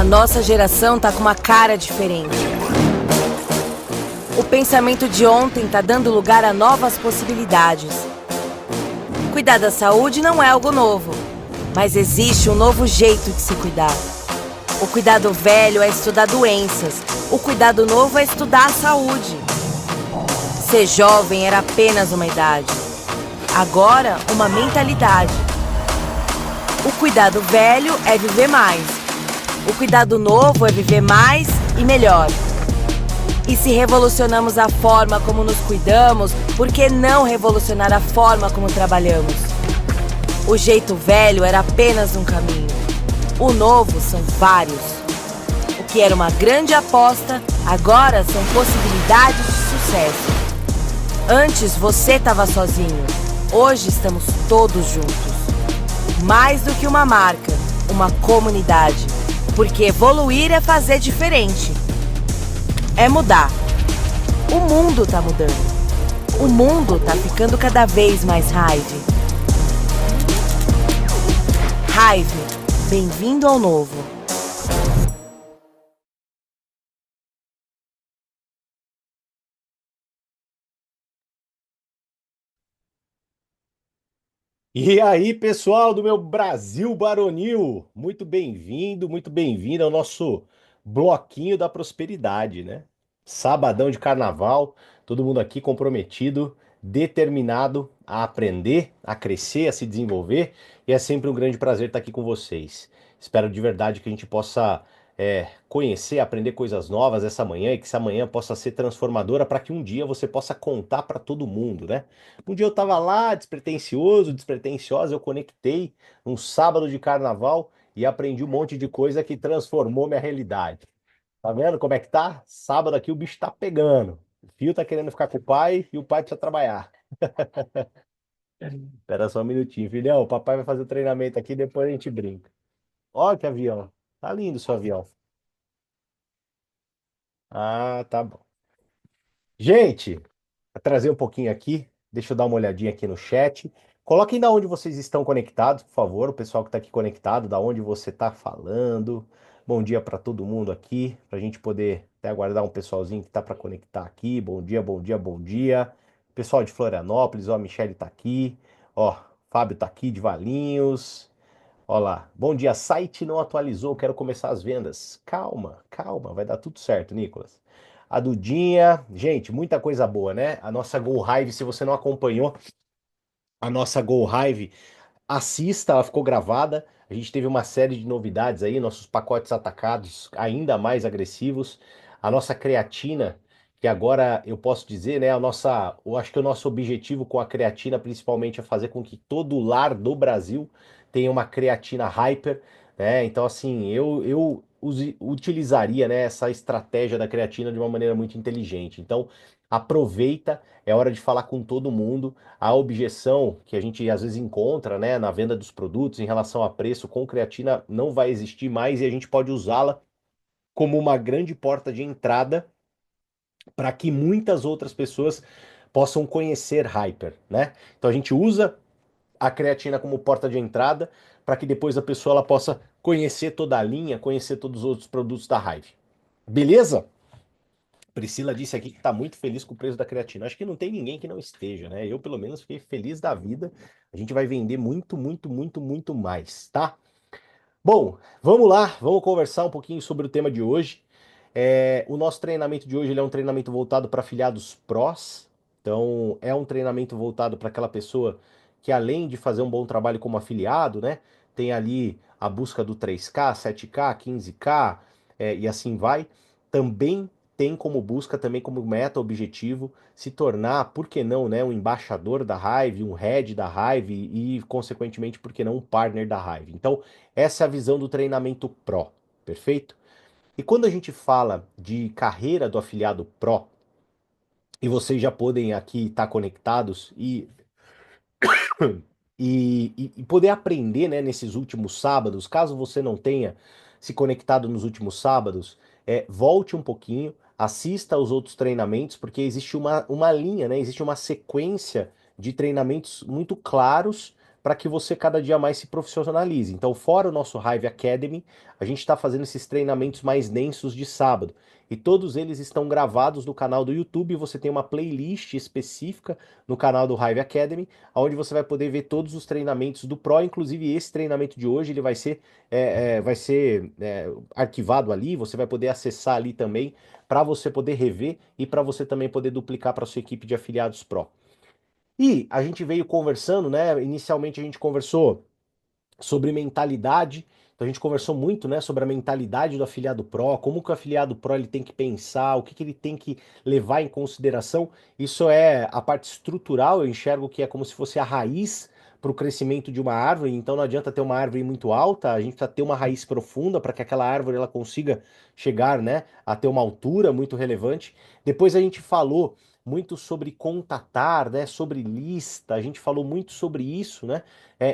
nossa geração tá com uma cara diferente. O pensamento de ontem tá dando lugar a novas possibilidades. Cuidar da saúde não é algo novo, mas existe um novo jeito de se cuidar. O cuidado velho é estudar doenças, o cuidado novo é estudar a saúde. Ser jovem era apenas uma idade, agora uma mentalidade. O cuidado velho é viver mais, o cuidado novo é viver mais e melhor. E se revolucionamos a forma como nos cuidamos, por que não revolucionar a forma como trabalhamos? O jeito velho era apenas um caminho. O novo são vários. O que era uma grande aposta, agora são possibilidades de sucesso. Antes você estava sozinho. Hoje estamos todos juntos. Mais do que uma marca, uma comunidade. Porque evoluir é fazer diferente. É mudar. O mundo tá mudando. O mundo tá ficando cada vez mais Hive. Hive, bem-vindo ao novo. E aí, pessoal do meu Brasil Baronil, muito bem-vindo ao nosso bloquinho da prosperidade, né? Sabadão de carnaval, todo mundo aqui comprometido, determinado a aprender, a crescer, a se desenvolver, e é sempre um grande prazer estar aqui com vocês. Espero de verdade que a gente possa conhecer, aprender coisas novas essa manhã e que essa manhã possa ser transformadora para que um dia você possa contar para todo mundo, né? Um dia eu tava lá, despretensioso, despretensiosa, eu conectei um sábado de carnaval e aprendi um monte de coisa que transformou minha realidade. Tá vendo como é que tá? Sábado aqui o bicho tá pegando. O filho tá querendo ficar com o pai e o pai precisa trabalhar. Espera só um minutinho, filhão. O papai vai fazer o treinamento aqui, depois a gente brinca. Ó que avião. Tá lindo o seu avião. Ah, tá bom. Gente, vou trazer um pouquinho aqui. Deixa eu dar uma olhadinha aqui no chat. Coloquem da onde vocês estão conectados, por favor. O pessoal que está aqui conectado, da onde você está falando. Bom dia para todo mundo aqui, para a gente poder até aguardar um pessoalzinho que está para conectar aqui. Bom dia, bom dia, bom dia. Pessoal de Florianópolis, ó, a Michelle está aqui. Ó, Fábio está aqui de Valinhos. Ó lá. Bom dia, site não atualizou, quero começar as vendas. Calma, calma, vai dar tudo certo, Nicolas. A Dudinha, gente, muita coisa boa, né? A nossa Go Hive, se você não acompanhou a nossa Go Hive, assista, ela ficou gravada. A gente teve uma série de novidades aí, nossos pacotes atacados ainda mais agressivos. A nossa creatina, que agora eu posso dizer, né? Eu acho que o nosso objetivo com a creatina, principalmente, é fazer com que todo lar do Brasil tenha uma creatina hyper, né? Então, assim, utilizaria, né, essa estratégia da creatina de uma maneira muito inteligente. Então, aproveita, é hora de falar com todo mundo. A objeção que a gente às vezes encontra, né, na venda dos produtos em relação a preço com creatina não vai existir mais e a gente pode usá-la como uma grande porta de entrada para que muitas outras pessoas possam conhecer Hyper, né? Então a gente usa a creatina como porta de entrada para que depois a pessoa ela possa conhecer toda a linha, conhecer todos os outros produtos da Hive. Beleza? Priscila disse aqui que está muito feliz com o preço da creatina. Acho que não tem ninguém que não esteja, né? Eu, pelo menos, fiquei feliz da vida. A gente vai vender muito, muito, muito, muito mais, tá? Bom, vamos lá, vamos conversar um pouquinho sobre o tema de hoje. O nosso treinamento de hoje ele é um treinamento voltado para afiliados prós. Então, é um treinamento voltado para aquela pessoa que, além de fazer um bom trabalho como afiliado, né, tem ali a busca do 3K, 7K, 15K, e assim vai. Também tem como busca, também como meta, objetivo, se tornar, por que não, né, um embaixador da Hive, um head da Hive e, consequentemente, por que não, um partner da Hive. Então, essa é a visão do treinamento Pro, perfeito? E quando a gente fala de carreira do afiliado Pro, e vocês já podem aqui estar conectados e poder aprender, né, nesses últimos sábados, caso você não tenha se conectado nos últimos sábados, volte um pouquinho, assista aos outros treinamentos, porque existe uma linha, né, existe uma sequência de treinamentos muito claros para que você cada dia mais se profissionalize. Então, fora o nosso Hive Academy, a gente está fazendo esses treinamentos mais densos de sábado. E todos eles estão gravados no canal do YouTube. Você tem uma playlist específica no canal do Hive Academy, onde você vai poder ver todos os treinamentos do Pro. Inclusive, esse treinamento de hoje ele vai ser arquivado ali. Você vai poder acessar ali também para você poder rever e para você também poder duplicar para sua equipe de afiliados Pro. E a gente veio conversando, né? Inicialmente a gente conversou sobre mentalidade. Então a gente conversou muito, né, sobre a mentalidade do afiliado Pro, como que o afiliado Pro ele tem que pensar, o que que ele tem que levar em consideração. Isso é a parte estrutural, eu enxergo que é como se fosse a raiz para o crescimento de uma árvore. Então não adianta ter uma árvore muito alta, a gente precisa ter uma raiz profunda para que aquela árvore ela consiga chegar, né, a ter uma altura muito relevante. Depois a gente falou muito sobre contatar, né, sobre lista, a gente falou muito sobre isso, né?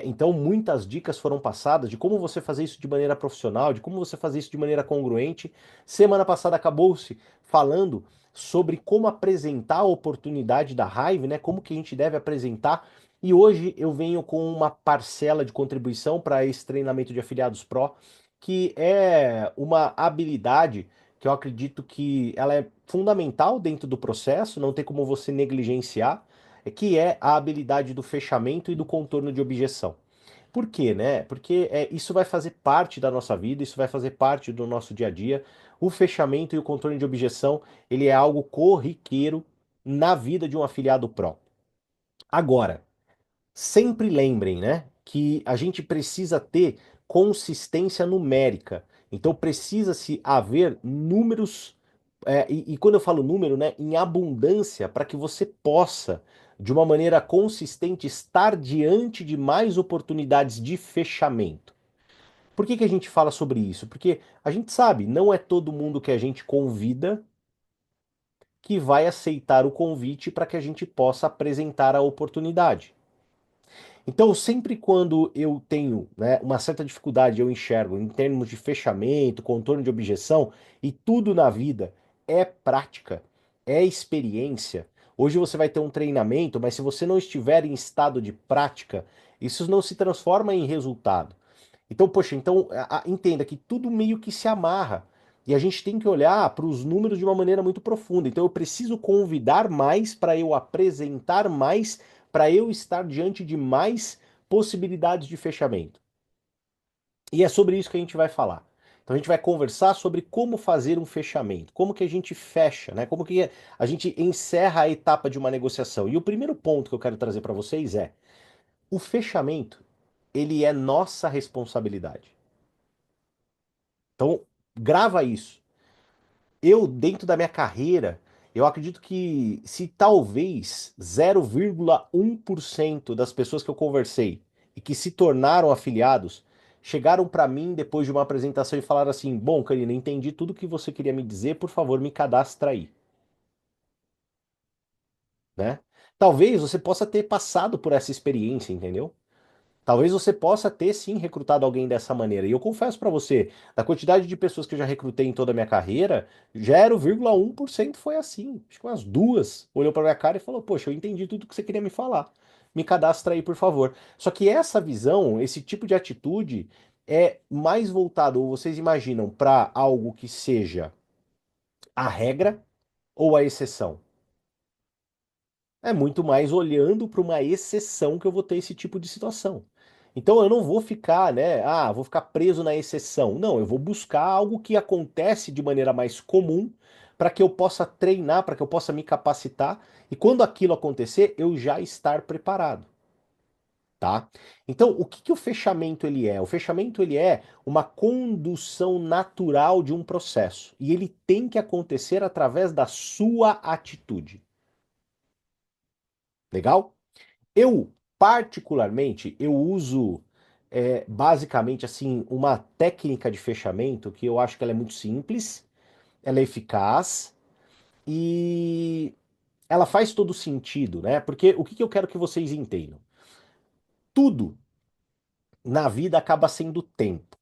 Então, muitas dicas foram passadas de como você fazer isso de maneira profissional, de como você fazer isso de maneira congruente. Semana passada acabou-se falando sobre como apresentar a oportunidade da Hive, né? Como que a gente deve apresentar. E hoje eu venho com uma parcela de contribuição para esse treinamento de afiliados Pro, que é uma habilidade que eu acredito que ela é fundamental dentro do processo, não tem como você negligenciar, que é a habilidade do fechamento e do contorno de objeção. Por quê, né? Porque isso vai fazer parte da nossa vida, isso vai fazer parte do nosso dia a dia. O fechamento e o contorno de objeção, ele é algo corriqueiro na vida de um afiliado Pro. Agora, sempre lembrem, né, que a gente precisa ter consistência numérica. Então precisa-se haver números, e quando eu falo número, né, em abundância, para que você possa, de uma maneira consistente, estar diante de mais oportunidades de fechamento. Por que que a gente fala sobre isso? Porque a gente sabe, não é todo mundo que a gente convida que vai aceitar o convite para que a gente possa apresentar a oportunidade. Então, sempre quando eu tenho, né, uma certa dificuldade, eu enxergo em termos de fechamento, contorno de objeção, e tudo na vida é prática, é experiência. Hoje você vai ter um treinamento, mas se você não estiver em estado de prática, isso não se transforma em resultado. Então, poxa, então entenda que tudo meio que se amarra. E a gente tem que olhar para os números de uma maneira muito profunda. Então, eu preciso convidar mais para eu apresentar mais, para eu estar diante de mais possibilidades de fechamento. E é sobre isso que a gente vai falar. Então, a gente vai conversar sobre como fazer um fechamento, como que a gente fecha, né? Como que a gente encerra a etapa de uma negociação. E o primeiro ponto que eu quero trazer para vocês é: o fechamento, ele é nossa responsabilidade. Então, grava isso. Eu, dentro da minha carreira, eu acredito que se talvez 0,1% das pessoas que eu conversei e que se tornaram afiliados, chegaram para mim depois de uma apresentação e falaram assim: Bom, Karina, entendi tudo que você queria me dizer, por favor, me cadastra aí, né? Talvez você possa ter passado por essa experiência, entendeu? Talvez você possa ter sim recrutado alguém dessa maneira. E eu confesso para você, da quantidade de pessoas que eu já recrutei em toda a minha carreira, 0,1% foi assim. Acho que umas duas olhou para minha cara e falou: Poxa, eu entendi tudo que você queria me falar. Me cadastra aí, por favor. Só que essa visão, esse tipo de atitude é mais voltado, ou vocês imaginam, para algo que seja a regra ou a exceção? É muito mais olhando para uma exceção que eu vou ter esse tipo de situação. Então eu não vou ficar, né? Ah, vou ficar preso na exceção. Não, eu vou buscar algo que acontece de maneira mais comum para que eu possa treinar, para que eu possa me capacitar e quando aquilo acontecer, eu já estar preparado, tá? Então, o que que o fechamento ele é? O fechamento ele é uma condução natural de um processo e ele tem que acontecer através da sua atitude. Legal? Eu, particularmente, eu uso basicamente assim uma técnica de fechamento que eu acho que ela é muito simples, ela é eficaz e ela faz todo sentido, né? Porque o que que eu quero que vocês entendam? Tudo na vida acaba sendo tempo,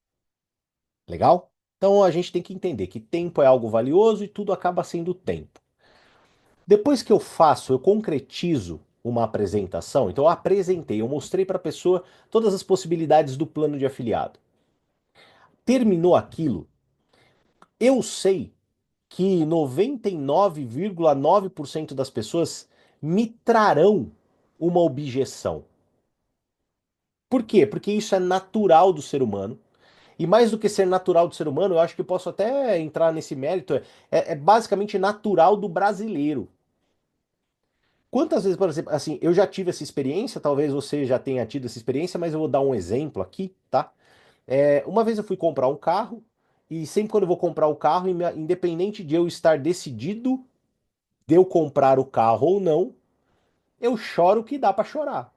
legal? Então a gente tem que entender que tempo é algo valioso e tudo acaba sendo tempo. Depois que eu faço, eu concretizo uma apresentação, então eu apresentei, eu mostrei para a pessoa todas as possibilidades do plano de afiliado. Terminou aquilo, eu sei que 99,9% das pessoas me trarão uma objeção. Por quê? Porque isso é natural do ser humano. E mais do que ser natural do ser humano, eu acho que posso até entrar nesse mérito, é basicamente natural do brasileiro. Quantas vezes, por exemplo, assim, eu já tive essa experiência, talvez você já tenha tido essa experiência, mas eu vou dar um exemplo aqui, tá? Uma vez eu fui comprar um carro, e sempre quando eu vou comprar o carro, independente de eu estar decidido de eu comprar o carro ou não, eu choro o que dá pra chorar.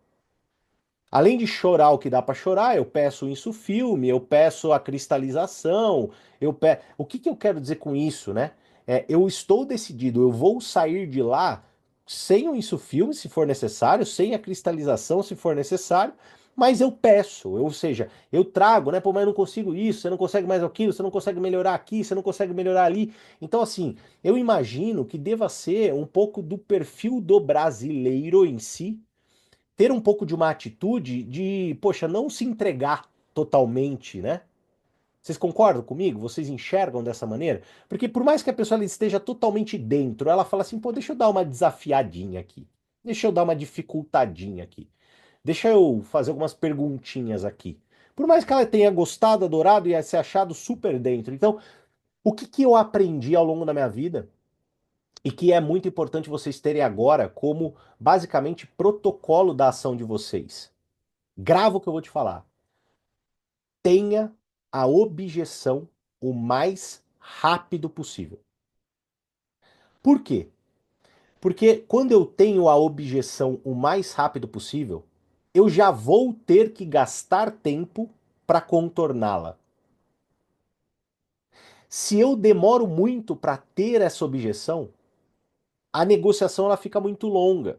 Além de chorar o que dá para chorar, eu peço o insufilme, eu peço a cristalização, o que que eu quero dizer com isso, né? Eu estou decidido, eu vou sair de lá sem o insufilme, se for necessário, sem a cristalização, se for necessário, mas eu peço, ou seja, eu trago, né? Pô, mas eu não consigo isso, você não consegue mais aquilo, você não consegue melhorar aqui, você não consegue melhorar ali. Então, assim, eu imagino que deva ser um pouco do perfil do brasileiro em si ter um pouco de uma atitude de, poxa, não se entregar totalmente, né? Vocês concordam comigo? Vocês enxergam dessa maneira? Porque por mais que a pessoa esteja totalmente dentro, ela fala assim, pô, deixa eu dar uma desafiadinha aqui. Deixa eu dar uma dificultadinha aqui. Deixa eu fazer algumas perguntinhas aqui. Por mais que ela tenha gostado, adorado e se achado super dentro. Então, o que que eu aprendi ao longo da minha vida e que é muito importante vocês terem agora como basicamente protocolo da ação de vocês? Grava o que eu vou te falar. Tenha a objeção o mais rápido possível. Por quê? Porque quando eu tenho a objeção o mais rápido possível, eu já vou ter que gastar tempo para contorná-la. Se eu demoro muito para ter essa objeção, a negociação ela fica muito longa.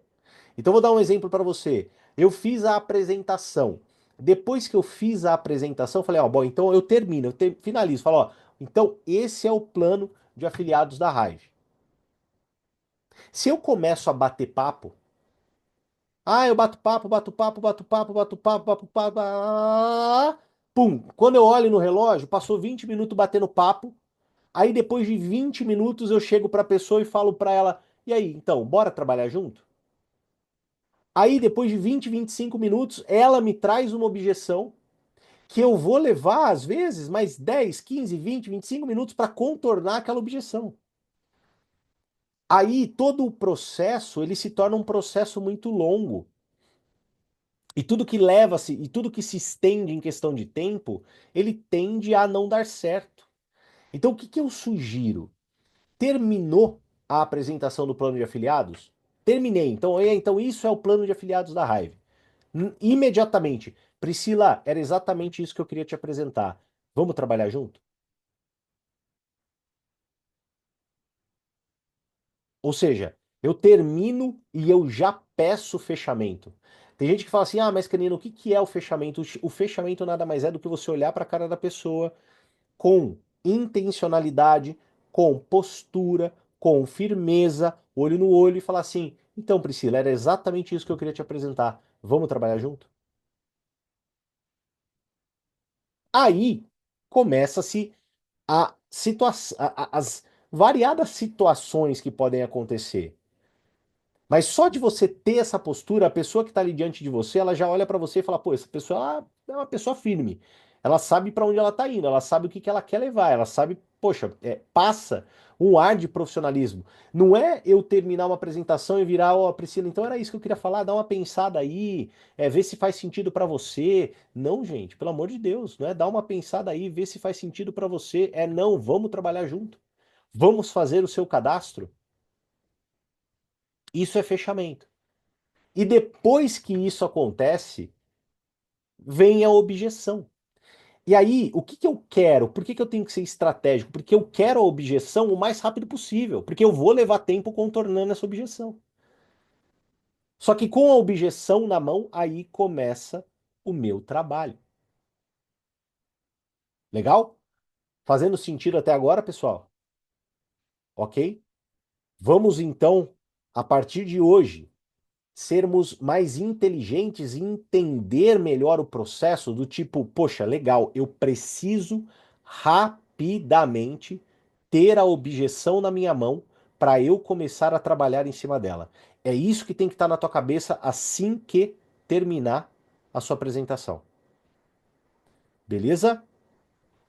Então vou dar um exemplo para você. Eu fiz a apresentação. Depois que eu fiz a apresentação, eu falei, ó, bom, então eu termino, finalizo, falo, ó, então esse é o plano de afiliados da Hive. Se eu começo a bater papo, eu bato papo, bato papo, bato papo, bato papo, bato papo, pum, quando eu olho no relógio, passou 20 minutos batendo papo, aí depois de 20 minutos eu chego para a pessoa e falo para ela, e aí, então, bora trabalhar junto? Aí, depois de 20, 25 minutos, ela me traz uma objeção que eu vou levar, às vezes, mais 10, 15, 20, 25 minutos para contornar aquela objeção. Aí, todo o processo, ele se torna um processo muito longo. E tudo que leva-se, e tudo que se estende em questão de tempo, ele tende a não dar certo. Então, o que que eu sugiro? Terminou a apresentação do plano de afiliados? Terminei. Então isso é o plano de afiliados da Hive. Imediatamente. Priscila, era exatamente isso que eu queria te apresentar. Vamos trabalhar junto? Ou seja, eu termino e eu já peço o fechamento. Tem gente que fala assim: ah, mas Canino, o que que é o fechamento? O fechamento nada mais é do que você olhar para a cara da pessoa com intencionalidade, com postura, com firmeza, olho no olho e falar assim: então, Priscila, era exatamente isso que eu queria te apresentar. Vamos trabalhar junto? Aí começa-se as variadas situações que podem acontecer. Mas só de você ter essa postura, a pessoa que está ali diante de você, ela já olha para você e fala: pô, essa pessoa é uma pessoa firme. Ela sabe para onde ela está indo, ela sabe o que que ela quer levar, ela sabe, poxa, passa um ar de profissionalismo. Não é eu terminar uma apresentação e virar, ó, Priscila, então era isso que eu queria falar, dá uma pensada aí, ver se faz sentido para você. Não, gente, pelo amor de Deus, não é dar uma pensada aí, ver se faz sentido para você. Não, vamos trabalhar junto. Vamos fazer o seu cadastro. Isso é fechamento. E depois que isso acontece, vem a objeção. E aí, o que que eu quero? Por que que eu tenho que ser estratégico? Porque eu quero a objeção o mais rápido possível, porque eu vou levar tempo contornando essa objeção. Só que com a objeção na mão, aí começa o meu trabalho. Legal? Fazendo sentido até agora, pessoal? Ok? Vamos então, a partir de hoje, sermos mais inteligentes e entender melhor o processo do tipo, poxa, legal, eu preciso rapidamente ter a objeção na minha mão para eu começar a trabalhar em cima dela. É isso que tem que estar na tua cabeça assim que terminar a sua apresentação. Beleza?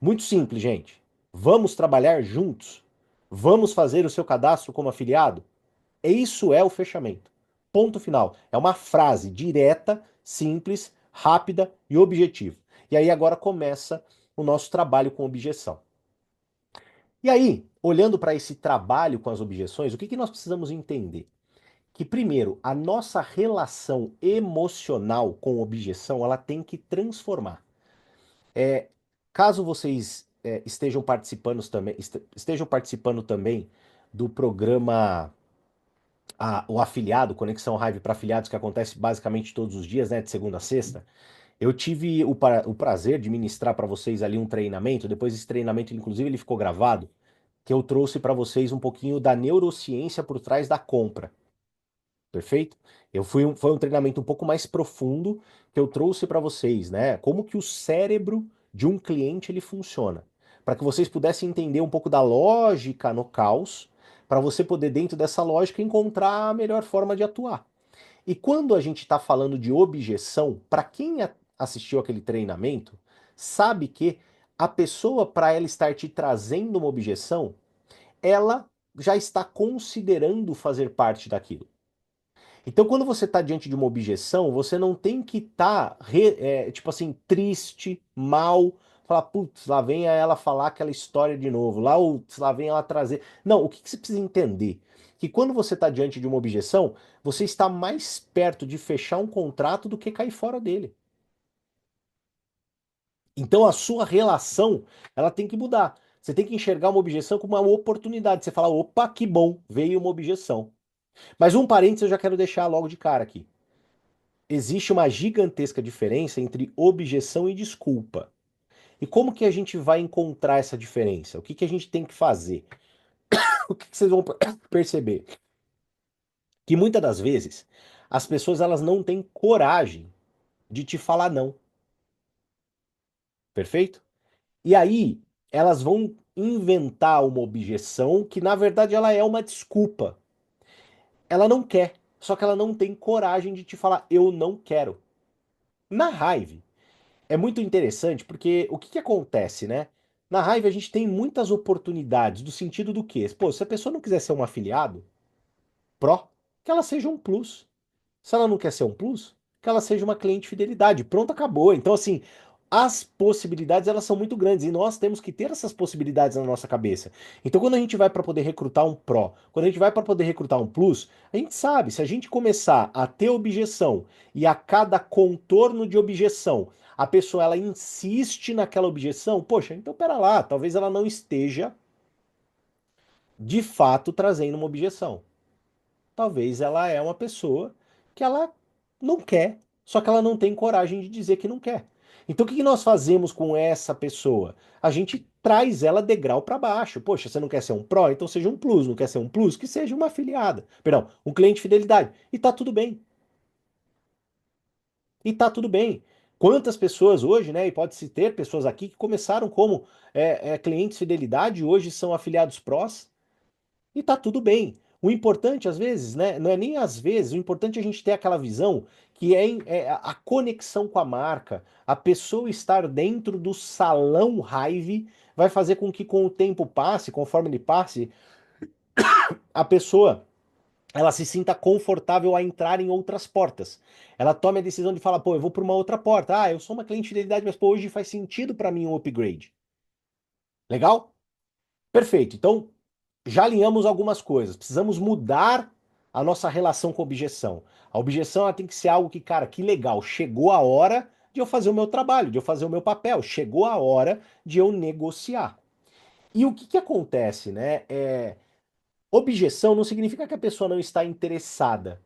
Muito simples, gente. Vamos trabalhar juntos? Vamos fazer o seu cadastro como afiliado? Isso é o fechamento. Ponto final. É uma frase direta, simples, rápida e objetiva. E aí agora começa o nosso trabalho com objeção. E aí, olhando para esse trabalho com as objeções, o que nós precisamos entender? Que primeiro, a nossa relação emocional com objeção, ela tem que transformar. É, caso vocês estejam participando também do programa o afiliado, Conexão Hive para afiliados, que acontece basicamente todos os dias, né, de segunda a sexta, eu tive o prazer de ministrar para vocês ali um treinamento. Depois esse treinamento, inclusive, ele ficou gravado, que eu trouxe para vocês um pouquinho da neurociência por trás da compra. Perfeito? Foi um treinamento um pouco mais profundo que eu trouxe para vocês, né? Como que o cérebro de um cliente ele funciona, para que vocês pudessem entender um pouco da lógica no caos, para você poder dentro dessa lógica encontrar a melhor forma de atuar. E quando a gente está falando de objeção, para quem assistiu aquele treinamento, sabe que a pessoa, para ela estar te trazendo uma objeção, ela já está considerando fazer parte daquilo. Então, quando você está diante de uma objeção, você não tem que estar, tipo assim, triste, mal, falar, putz, lá vem ela falar aquela história de novo, lá vem ela trazer. Não, o que você precisa entender? Que quando você está diante de uma objeção, você está mais perto de fechar um contrato do que cair fora dele. Então, a sua relação, ela tem que mudar. Você tem que enxergar uma objeção como uma oportunidade. Você fala, opa, que bom, veio uma objeção. Mas um parênteses eu já quero deixar logo de cara aqui. Existe uma gigantesca diferença entre objeção e desculpa. E como que a gente vai encontrar essa diferença? O que que a gente tem que fazer? O que que vocês vão perceber? Que muitas das vezes as pessoas elas não têm coragem de te falar não, perfeito? E aí elas vão inventar uma objeção que na verdade ela é uma desculpa. Ela não quer, só que ela não tem coragem de te falar eu não quero. Na raiva, é muito interessante porque o que que acontece, né? Na Hive a gente tem muitas oportunidades do sentido do quê? Pô, se a pessoa não quiser ser um afiliado Pro, que ela seja um Plus. Se ela não quer ser um Plus, que ela seja uma cliente fidelidade. Pronto, acabou. Então, assim, as possibilidades elas são muito grandes e nós temos que ter essas possibilidades na nossa cabeça. Então, quando a gente vai para poder recrutar um Pro, quando a gente vai para poder recrutar um Plus, a gente sabe, se a gente começar a ter objeção e a cada contorno de objeção a pessoa ela insiste naquela objeção, poxa, então pera lá, talvez ela não esteja de fato trazendo uma objeção. Talvez ela é uma pessoa que ela não quer, só que ela não tem coragem de dizer que não quer. Então o que nós fazemos com essa pessoa? A gente traz ela degrau para baixo. Poxa, você não quer ser um Pro? Então seja um Plus. Não quer ser um Plus? Que seja uma afiliada. Perdão, um cliente de fidelidade. E tá tudo bem. E tá tudo bem. Quantas pessoas hoje, né? E pode-se ter pessoas aqui que começaram como clientes de fidelidade e hoje são afiliados prós. E tá tudo bem. O importante, às vezes, né? Não é nem às vezes, o importante é a gente ter aquela visão que é a conexão com a marca, a pessoa estar dentro do salão Hive vai fazer com que com o tempo passe, conforme ele passe, a pessoa ela se sinta confortável a entrar em outras portas. Ela tome a decisão de falar, pô, eu vou para uma outra porta. Ah, eu sou uma cliente de fidelidade, mas pô, hoje faz sentido para mim um upgrade. Legal? Perfeito. Então, já alinhamos algumas coisas. Precisamos mudar a nossa relação com a objeção. A objeção ela tem que ser algo que, cara, que legal, chegou a hora de eu fazer o meu trabalho, de eu fazer o meu papel, chegou a hora de eu negociar. E o que que acontece, né? Objeção não significa que a pessoa não está interessada.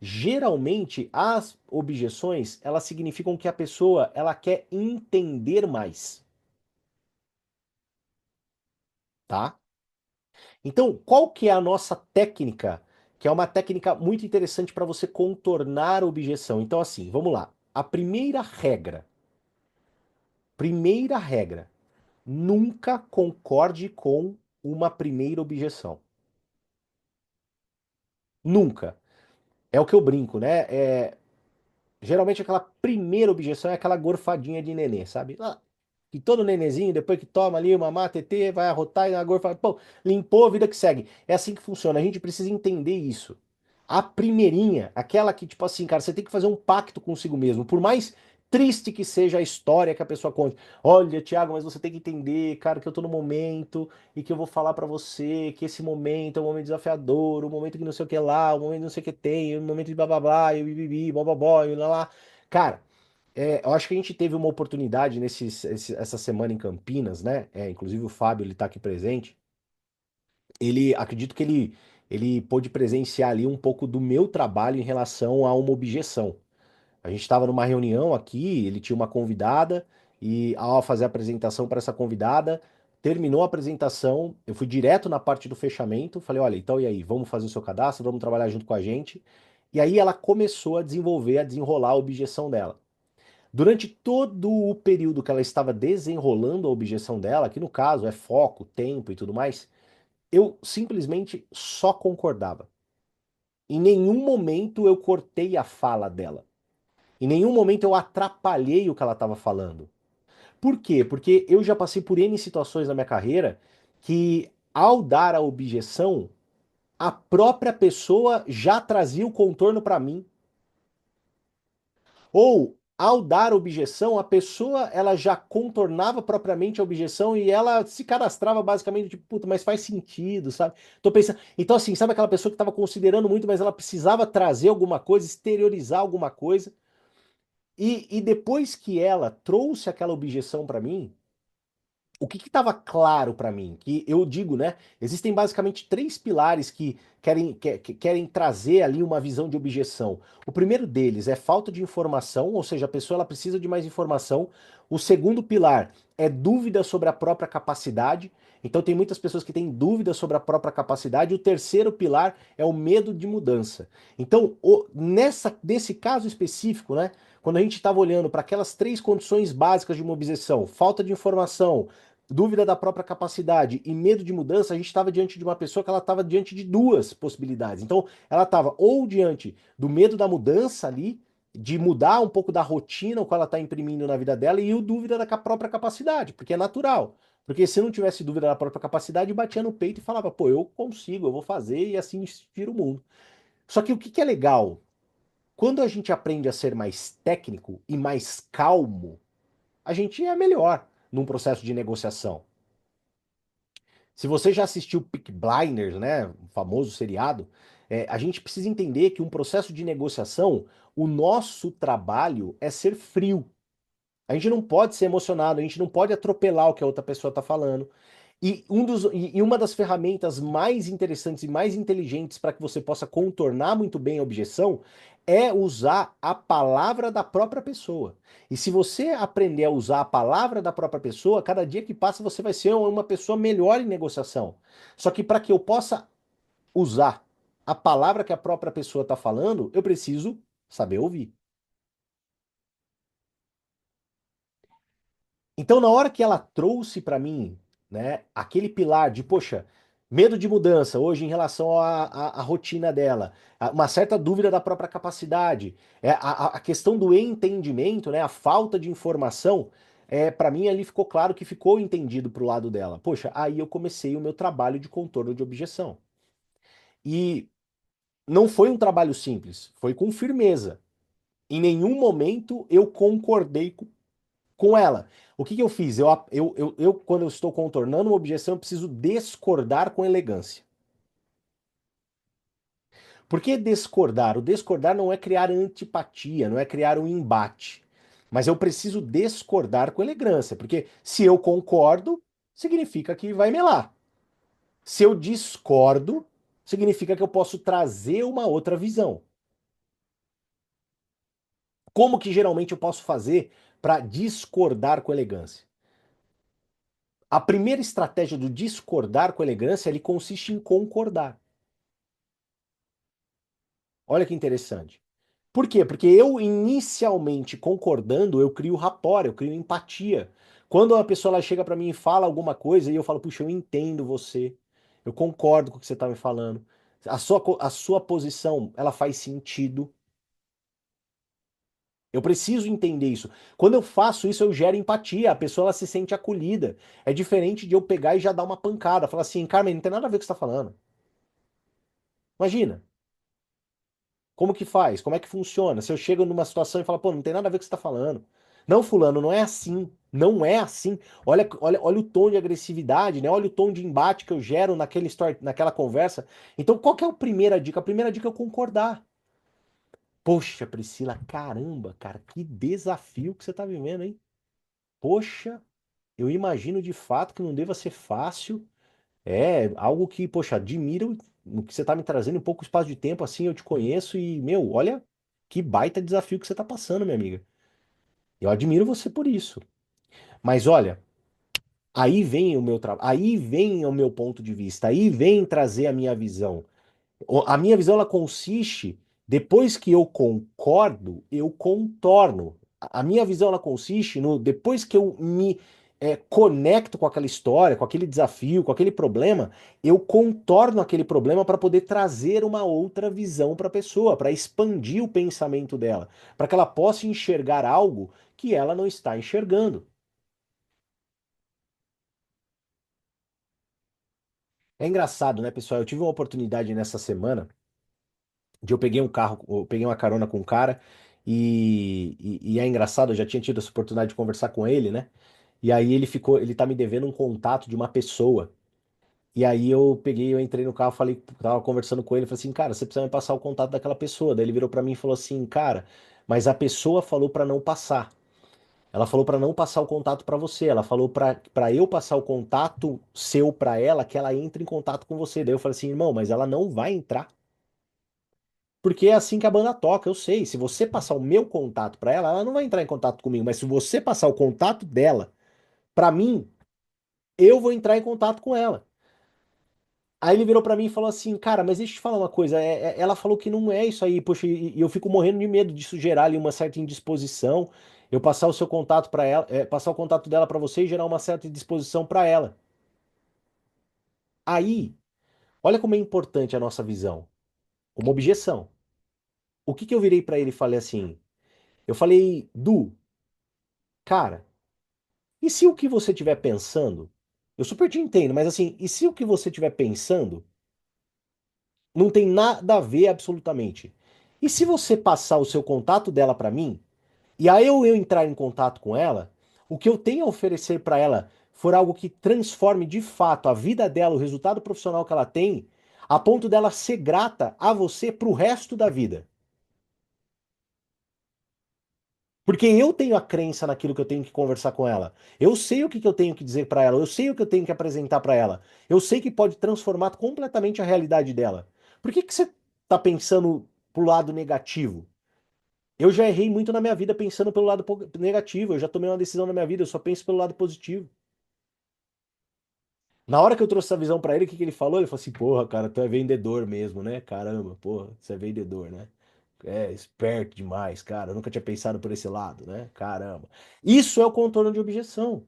Geralmente, as objeções, elas significam que a pessoa, ela quer entender mais, tá? Então, qual que é a nossa técnica que é uma técnica muito interessante para você contornar a objeção. Então, assim, vamos lá. A primeira regra, nunca concorde com uma primeira objeção. Nunca. É o que eu brinco, né? Geralmente aquela primeira objeção é aquela gorfadinha de nenê, sabe? Que todo nenenzinho, depois que toma ali uma mamá, TT, vai arrotar e a gorfa, pô, limpou, vida que segue. É assim que funciona. A gente precisa entender isso. A primeirinha, aquela que, tipo assim, cara, você tem que fazer um pacto consigo mesmo. Por mais triste que seja a história que a pessoa conte. Olha, Thiago, mas você tem que entender, cara, que eu tô no momento e que eu vou falar pra você que esse momento é um momento desafiador, um momento que não sei o que lá, um momento não sei o que tem, um momento de blá blá blá, e bibibi, blá blá blá, e lá lá. Cara, eu acho que a gente teve uma oportunidade essa semana em Campinas, né? Inclusive o Fábio, ele tá aqui presente. Acredito que ele pôde presenciar ali um pouco do meu trabalho em relação a uma objeção. A gente estava numa reunião aqui, ele tinha uma convidada e ao fazer a apresentação para essa convidada, terminou a apresentação, eu fui direto na parte do fechamento, falei, olha, então e aí, vamos fazer o seu cadastro, vamos trabalhar junto com a gente. E aí ela começou a desenvolver, a desenrolar a objeção dela. Durante todo o período que ela estava desenrolando a objeção dela, que no caso é foco, tempo e tudo mais, eu simplesmente só concordava. Em nenhum momento eu cortei a fala dela. Em nenhum momento eu atrapalhei o que ela estava falando. Por quê? Porque eu já passei por N situações na minha carreira que, ao dar a objeção, a própria pessoa já trazia o contorno para mim. Ou, ao dar objeção, a pessoa ela já contornava propriamente a objeção e ela se cadastrava basicamente tipo, puta, mas faz sentido, sabe? Tô pensando. Então, assim, sabe aquela pessoa que estava considerando muito, mas ela precisava trazer alguma coisa, exteriorizar alguma coisa. E depois que ela trouxe aquela objeção para mim, o que estava claro para mim? Que eu digo, né? Existem basicamente três pilares que querem trazer ali uma visão de objeção. O primeiro deles é falta de informação, ou seja, a pessoa ela precisa de mais informação. O segundo pilar é dúvida sobre a própria capacidade. Então tem muitas pessoas que têm dúvidas sobre a própria capacidade. O terceiro pilar é o medo de mudança. Então, nesse caso específico, né? Quando a gente estava olhando para aquelas três condições básicas de uma objeção, falta de informação, dúvida da própria capacidade e medo de mudança, a gente estava diante de uma pessoa que ela estava diante de duas possibilidades. Então, ela estava ou diante do medo da mudança ali, de mudar um pouco da rotina o que ela está imprimindo na vida dela, e o dúvida da própria capacidade, porque é natural. Porque se não tivesse dúvida da própria capacidade, batia no peito e falava, pô, eu consigo, eu vou fazer, e assim tira o mundo. Só que o que é legal? Quando a gente aprende a ser mais técnico e mais calmo, a gente é melhor num processo de negociação. Se você já assistiu Peaky Blinders, né, o famoso seriado, a gente precisa entender que um processo de negociação, o nosso trabalho é ser frio. A gente não pode ser emocionado, a gente não pode atropelar o que a outra pessoa está falando. E uma das ferramentas mais interessantes e mais inteligentes para que você possa contornar muito bem a objeção é usar a palavra da própria pessoa. E se você aprender a usar a palavra da própria pessoa, cada dia que passa você vai ser uma pessoa melhor em negociação. Só que para que eu possa usar a palavra que a própria pessoa está falando, eu preciso saber ouvir. Então, na hora que ela trouxe para mim, né, aquele pilar de, poxa, medo de mudança hoje em relação à rotina dela, uma certa dúvida da própria capacidade, a questão do entendimento, né, a falta de informação, para mim ali ficou claro que ficou entendido pro lado dela. Poxa, aí eu comecei o meu trabalho de contorno de objeção. E não foi um trabalho simples, foi com firmeza. Em nenhum momento eu concordei com ela. O que eu fiz? Quando eu estou contornando uma objeção, eu preciso discordar com elegância. Por que discordar? O discordar não é criar antipatia, não é criar um embate. Mas eu preciso discordar com elegância, porque se eu concordo, significa que vai melar. Se eu discordo, significa que eu posso trazer uma outra visão. Como que geralmente eu posso fazer para discordar com elegância? A primeira estratégia do discordar com elegância, ele consiste em concordar. Olha que interessante. Por quê? Porque eu inicialmente concordando, eu crio rapport, eu crio empatia. Quando a pessoa ela chega para mim e fala alguma coisa e eu falo, puxa, eu entendo você, eu concordo com o que você está me falando, a sua posição, ela faz sentido. Eu preciso entender isso. Quando eu faço isso, eu gero empatia, a pessoa ela se sente acolhida. É diferente de eu pegar e já dar uma pancada, falar assim, Carmen, não tem nada a ver com o que você está falando. Imagina. Como que faz? Como é que funciona? Se eu chego numa situação e falo, pô, não tem nada a ver com o que você está falando. Não, fulano, não é assim. Não é assim. Olha o tom de agressividade, né? Olha o tom de embate que eu gero naquela conversa. Então, qual que é a primeira dica? A primeira dica é eu concordar. Poxa, Priscila, caramba, cara, que desafio que você está vivendo, hein? Poxa, eu imagino de fato que não deva ser fácil. É algo que, poxa, admiro no que você está me trazendo em pouco espaço de tempo, assim, eu te conheço e, meu, olha que baita desafio que você está passando, minha amiga. Eu admiro você por isso. Mas olha, aí vem o meu trabalho, aí vem o meu ponto de vista, aí vem trazer a minha visão. A minha visão ela consiste, depois que eu concordo, eu contorno. A minha visão ela consiste no depois que eu me conecto com aquela história, com aquele desafio, com aquele problema, eu contorno aquele problema para poder trazer uma outra visão para a pessoa, para expandir o pensamento dela, para que ela possa enxergar algo que ela não está enxergando. É engraçado, né, pessoal? Eu tive uma oportunidade nessa semana eu peguei um carro, eu peguei uma carona com um cara e é engraçado, eu já tinha tido essa oportunidade de conversar com ele, né? E aí ele tá me devendo um contato de uma pessoa. E aí eu entrei no carro, falei, tava conversando com ele, falei assim, cara, você precisa me passar o contato daquela pessoa. Daí ele virou pra mim e falou assim, cara, mas a pessoa falou pra não passar. Ela falou pra não passar o contato pra você. Ela falou pra eu passar o contato seu pra ela, que ela entre em contato com você. Daí eu falei assim, irmão, mas ela não vai entrar. Porque é assim que a banda toca, eu sei. Se você passar o meu contato pra ela, ela não vai entrar em contato comigo. Mas se você passar o contato dela pra mim, eu vou entrar em contato com ela. Aí ele virou pra mim e falou assim, cara, mas deixa eu te falar uma coisa. Ela falou que não é isso aí, poxa, e eu fico morrendo de medo disso gerar ali uma certa indisposição. Eu passar o seu contato pra ela, passar o contato dela pra você e gerar uma certa indisposição pra ela. Aí, olha como é importante a nossa visão. Uma objeção. O que que eu virei pra ele e falei assim? Eu falei, Du, cara. E se o que você estiver pensando, eu super te entendo, mas assim, e se o que você estiver pensando não tem nada a ver absolutamente? E se você passar o seu contato dela para mim, e aí eu entrar em contato com ela, o que eu tenho a oferecer para ela for algo que transforme de fato a vida dela, o resultado profissional que ela tem, a ponto dela ser grata a você pro resto da vida. Porque eu tenho a crença naquilo que eu tenho que conversar com ela. Eu sei o que que eu tenho que dizer para ela. Eu sei o que eu tenho que apresentar para ela. Eu sei que pode transformar completamente a realidade dela. Por que que você tá pensando pro lado negativo? Eu já errei muito na minha vida pensando pelo lado negativo. Eu já tomei uma decisão na minha vida, eu só penso pelo lado positivo. Na hora que eu trouxe essa visão para ele, o que que ele falou? Ele falou assim: "Porra, cara, tu é vendedor mesmo, né? Caramba, porra, você é vendedor, né?" É, esperto demais, cara. Eu nunca tinha pensado por esse lado, né? Caramba. Isso é o contorno de objeção.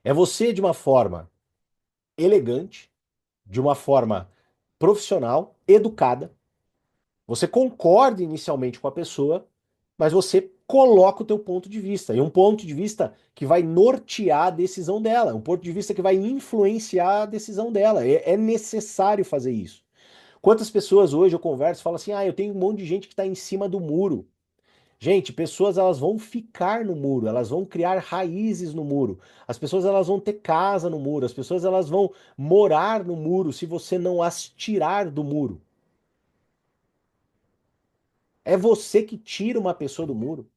É você, de uma forma elegante, de uma forma profissional, educada, você concorda inicialmente com a pessoa, mas você coloca o teu ponto de vista. E um ponto de vista que vai nortear a decisão dela, um ponto de vista que vai influenciar a decisão dela. É necessário fazer isso. Quantas pessoas hoje eu converso e falo assim, eu tenho um monte de gente que está em cima do muro. Gente, pessoas elas vão ficar no muro, elas vão criar raízes no muro. As pessoas elas vão ter casa no muro, as pessoas elas vão morar no muro se você não as tirar do muro. É você que tira uma pessoa do muro.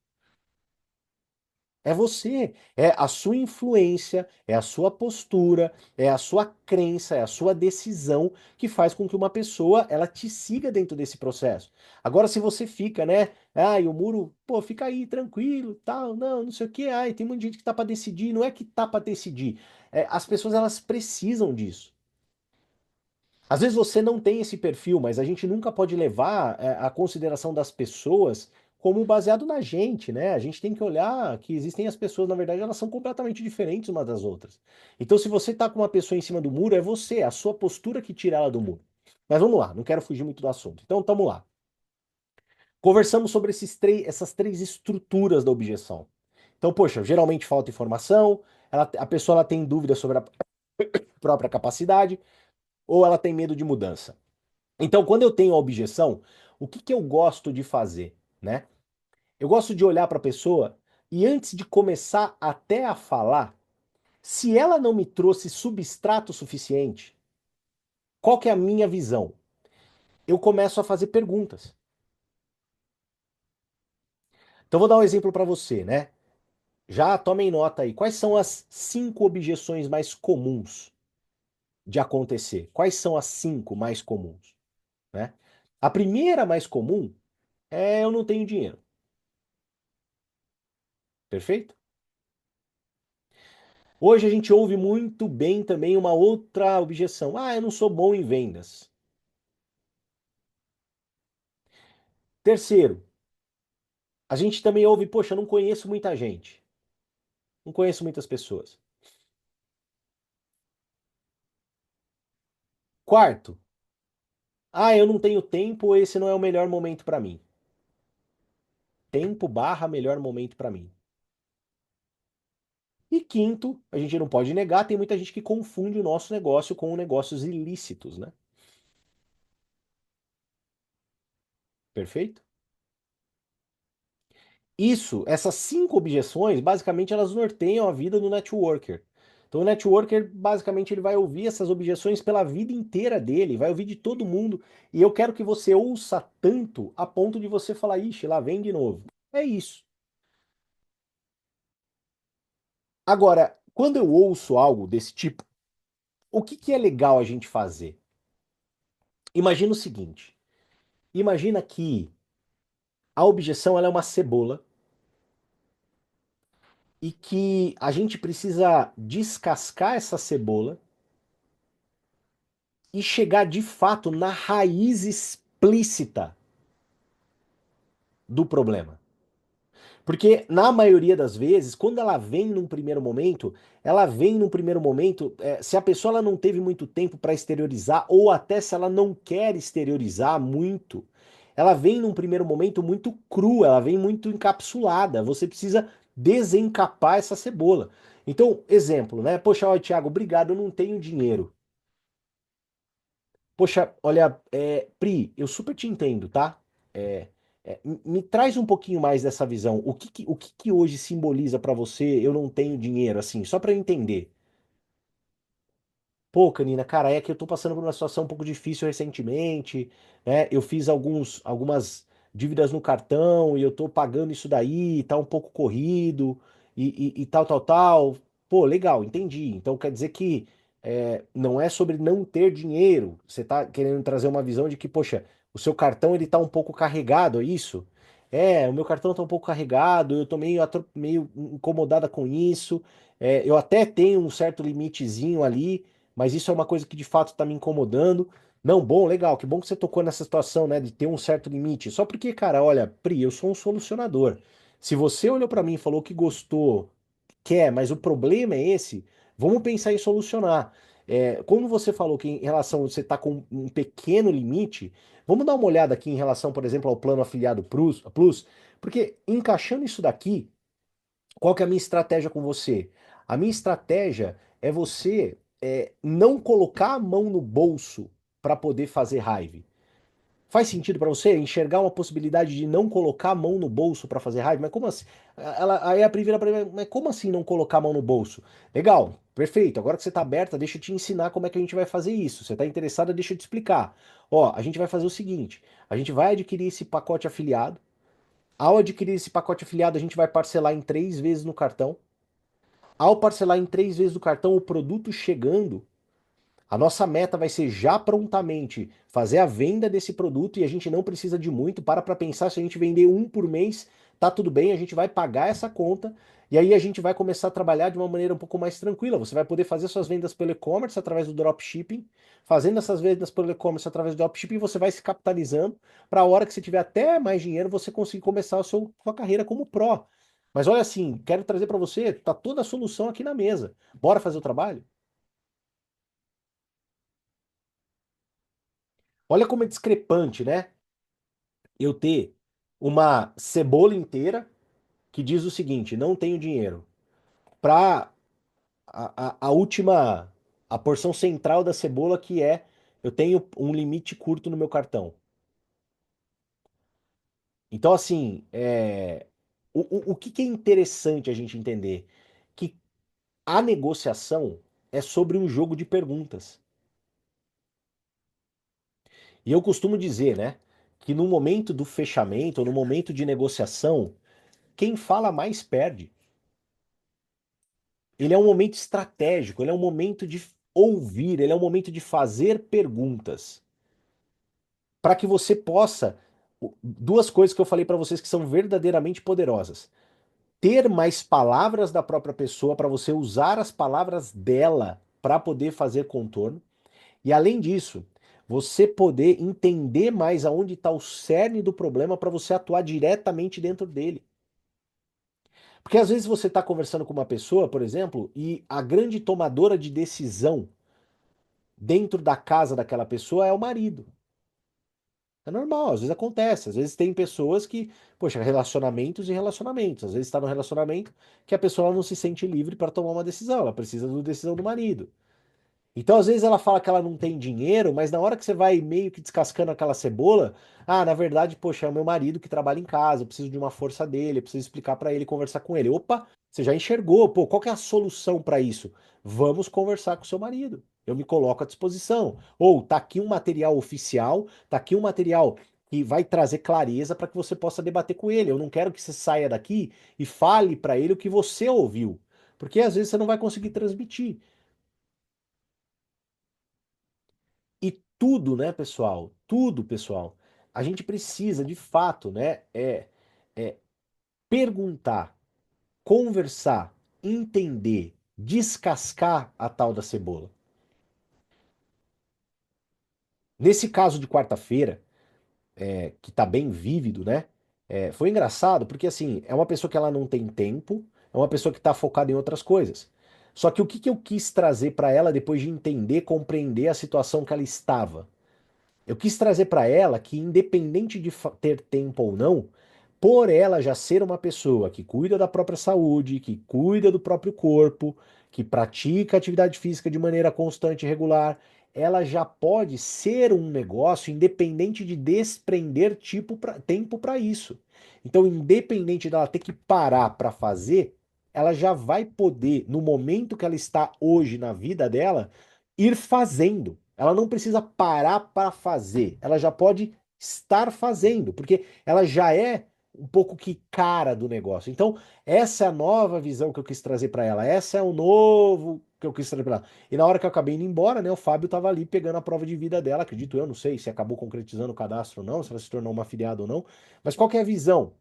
É você, é a sua influência, é a sua postura, é a sua crença, é a sua decisão que faz com que uma pessoa ela te siga dentro desse processo. Agora, se você fica, né? E o muro, pô, fica aí tranquilo, tal, não sei o quê. Ai, tem muita gente que tá para decidir, não é que tá para decidir. As pessoas elas precisam disso. Às vezes você não tem esse perfil, mas a gente nunca pode levar a consideração das pessoas como baseado na gente, né? A gente tem que olhar que existem as pessoas, na verdade, elas são completamente diferentes umas das outras. Então, se você tá com uma pessoa em cima do muro, é você, a sua postura que tira ela do muro. Mas vamos lá, não quero fugir muito do assunto. Então, vamos lá. Conversamos sobre essas três estruturas da objeção. Então, poxa, geralmente falta informação, a pessoa ela tem dúvida sobre a própria capacidade, ou ela tem medo de mudança. Então, quando eu tenho a objeção, o que que eu gosto de fazer, né? Eu gosto de olhar para a pessoa e antes de começar até a falar, se ela não me trouxe substrato suficiente, qual que é a minha visão? Eu começo a fazer perguntas. Então, vou dar um exemplo para você, né? Já tomem nota aí. Quais são as 5 objeções mais comuns de acontecer? Quais são as 5 mais comuns, né? A primeira mais comum é eu não tenho dinheiro. Perfeito? Hoje a gente ouve muito bem também uma outra objeção. Ah, eu não sou bom em vendas. Terceiro, a gente também ouve, poxa, eu não conheço muita gente. Não conheço muitas pessoas. Quarto, ah, eu não tenho tempo, esse não é o melhor momento para mim. Tempo barra melhor momento para mim. E quinto, a gente não pode negar, tem muita gente que confunde o nosso negócio com negócios ilícitos, né? Perfeito? Isso, essas 5 objeções, basicamente elas norteiam a vida do networker. Então o networker, basicamente, ele vai ouvir essas objeções pela vida inteira dele, vai ouvir de todo mundo, e eu quero que você ouça tanto a ponto de você falar, ixi, lá vem de novo. É isso. Agora, quando eu ouço algo desse tipo, o que que é legal a gente fazer? Imagina o seguinte, imagina que a objeção ela é uma cebola e que a gente precisa descascar essa cebola e chegar de fato na raiz explícita do problema. Porque na maioria das vezes, quando ela vem num primeiro momento, ela vem num primeiro momento, se a pessoa ela não teve muito tempo para exteriorizar, ou até se ela não quer exteriorizar muito, ela vem num primeiro momento muito crua, ela vem muito encapsulada. Você precisa desencapar essa cebola. Então, exemplo, né? Poxa, ó, Thiago, obrigado, eu não tenho dinheiro. Poxa, olha, Pri, eu super te entendo, tá? É, me traz um pouquinho mais dessa visão. O que que hoje simboliza pra você eu não tenho dinheiro, assim, só pra eu entender. Pô, Canina, cara, é que eu tô passando por uma situação um pouco difícil recentemente, né? Eu fiz algumas dívidas no cartão e eu tô pagando isso daí, tá um pouco corrido e tal, tal, tal. Pô, legal, entendi. Então quer dizer que não é sobre não ter dinheiro. Você tá querendo trazer uma visão de que, poxa, o seu cartão ele tá um pouco carregado, é isso? É, o meu cartão tá um pouco carregado, eu tô meio incomodada com isso. Eu até tenho um certo limitezinho ali, mas isso é uma coisa que de fato está me incomodando. Não, bom, legal, que bom que você tocou nessa situação, né, de ter um certo limite. Só porque, cara, olha, Pri, eu sou um solucionador. Se você olhou para mim e falou que gostou, quer, mas o problema é esse, vamos pensar em solucionar. Como você falou que em relação você está com um pequeno limite, vamos dar uma olhada aqui em relação, por exemplo, ao plano afiliado Plus, porque encaixando isso daqui, qual que é a minha estratégia com você? A minha estratégia é você não colocar a mão no bolso para poder fazer raiva. Faz sentido para você enxergar uma possibilidade de não colocar a mão no bolso para fazer raiva? Mas como assim? Aí a primeira, mas como assim não colocar a mão no bolso? Legal, perfeito. Agora que você está aberta, deixa eu te ensinar como é que a gente vai fazer isso. Você está interessada, deixa eu te explicar. Ó, a gente vai fazer o seguinte: a gente vai adquirir esse pacote afiliado. Ao adquirir esse pacote afiliado, a gente vai parcelar em 3 vezes no cartão. Ao parcelar em 3 vezes do cartão, o produto chegando, a nossa meta vai ser já prontamente fazer a venda desse produto e a gente não precisa de muito. Para pensar, se a gente vender um por mês, tá tudo bem, a gente vai pagar essa conta e aí a gente vai começar a trabalhar de uma maneira um pouco mais tranquila. Você vai poder fazer suas vendas pelo e-commerce através do dropshipping, fazendo essas vendas pelo e-commerce através do dropshipping, você vai se capitalizando para a hora que você tiver até mais dinheiro, você conseguir começar a sua carreira como pró. Mas olha assim, quero trazer para você, tá toda a solução aqui na mesa. Bora fazer o trabalho? Olha como é discrepante, né? Eu ter uma cebola inteira que diz o seguinte: não tenho dinheiro. Para a última, a porção central da cebola que é: eu tenho um limite curto no meu cartão. Então, assim, o que é interessante a gente entender? Que a negociação é sobre um jogo de perguntas. E eu costumo dizer, né, que no momento do fechamento, ou no momento de negociação, quem fala mais perde. Ele é um momento estratégico, ele é um momento de ouvir, ele é um momento de fazer perguntas. Para que você possa. Duas coisas que eu falei para vocês que são verdadeiramente poderosas. Ter mais palavras da própria pessoa para você usar as palavras dela para poder fazer contorno. E além disso, você poder entender mais aonde está o cerne do problema para você atuar diretamente dentro dele. Porque às vezes você está conversando com uma pessoa, por exemplo, e a grande tomadora de decisão dentro da casa daquela pessoa é o marido. É normal, às vezes acontece. Às vezes tem pessoas que, poxa, relacionamentos e relacionamentos. Às vezes está no relacionamento que a pessoa não se sente livre para tomar uma decisão, ela precisa da decisão do marido. Então, às vezes ela fala que ela não tem dinheiro, mas na hora que você vai meio que descascando aquela cebola, na verdade, poxa, é o meu marido que trabalha em casa, eu preciso de uma força dele, eu preciso explicar para ele, conversar com ele. Opa, você já enxergou, pô, qual que é a solução para isso? Vamos conversar com o seu marido. Eu me coloco à disposição. Ou tá aqui um material oficial, tá aqui um material que vai trazer clareza para que você possa debater com ele. Eu não quero que você saia daqui e fale para ele o que você ouviu, porque às vezes você não vai conseguir transmitir. E tudo, né, pessoal? Tudo, pessoal. A gente precisa, de fato, né, é perguntar, conversar, entender, descascar a tal da cebola. Nesse caso de quarta-feira, que tá bem vívido, né? Foi engraçado porque, assim, é uma pessoa que ela não tem tempo, é uma pessoa que tá focada em outras coisas. Só que o que que eu quis trazer para ela depois de entender, compreender a situação que ela estava? Eu quis trazer para ela que, independente de ter tempo ou não, por ela já ser uma pessoa que cuida da própria saúde, que cuida do próprio corpo, que pratica atividade física de maneira constante e regular, ela já pode ser um negócio independente de desprender tempo para isso. Então, independente dela ter que parar para fazer, ela já vai poder, no momento que ela está hoje na vida dela, ir fazendo. Ela não precisa parar para fazer, ela já pode estar fazendo, porque ela já é um pouco que cara do negócio. Então, essa é a nova visão que eu quis trazer para ela, essa é o novo que eu quis trazer para ela. E na hora que eu acabei indo embora, né, o Fábio estava ali pegando a prova de vida dela, acredito eu, não sei se acabou concretizando o cadastro ou não, se ela se tornou uma afiliada ou não, mas qual que é a visão?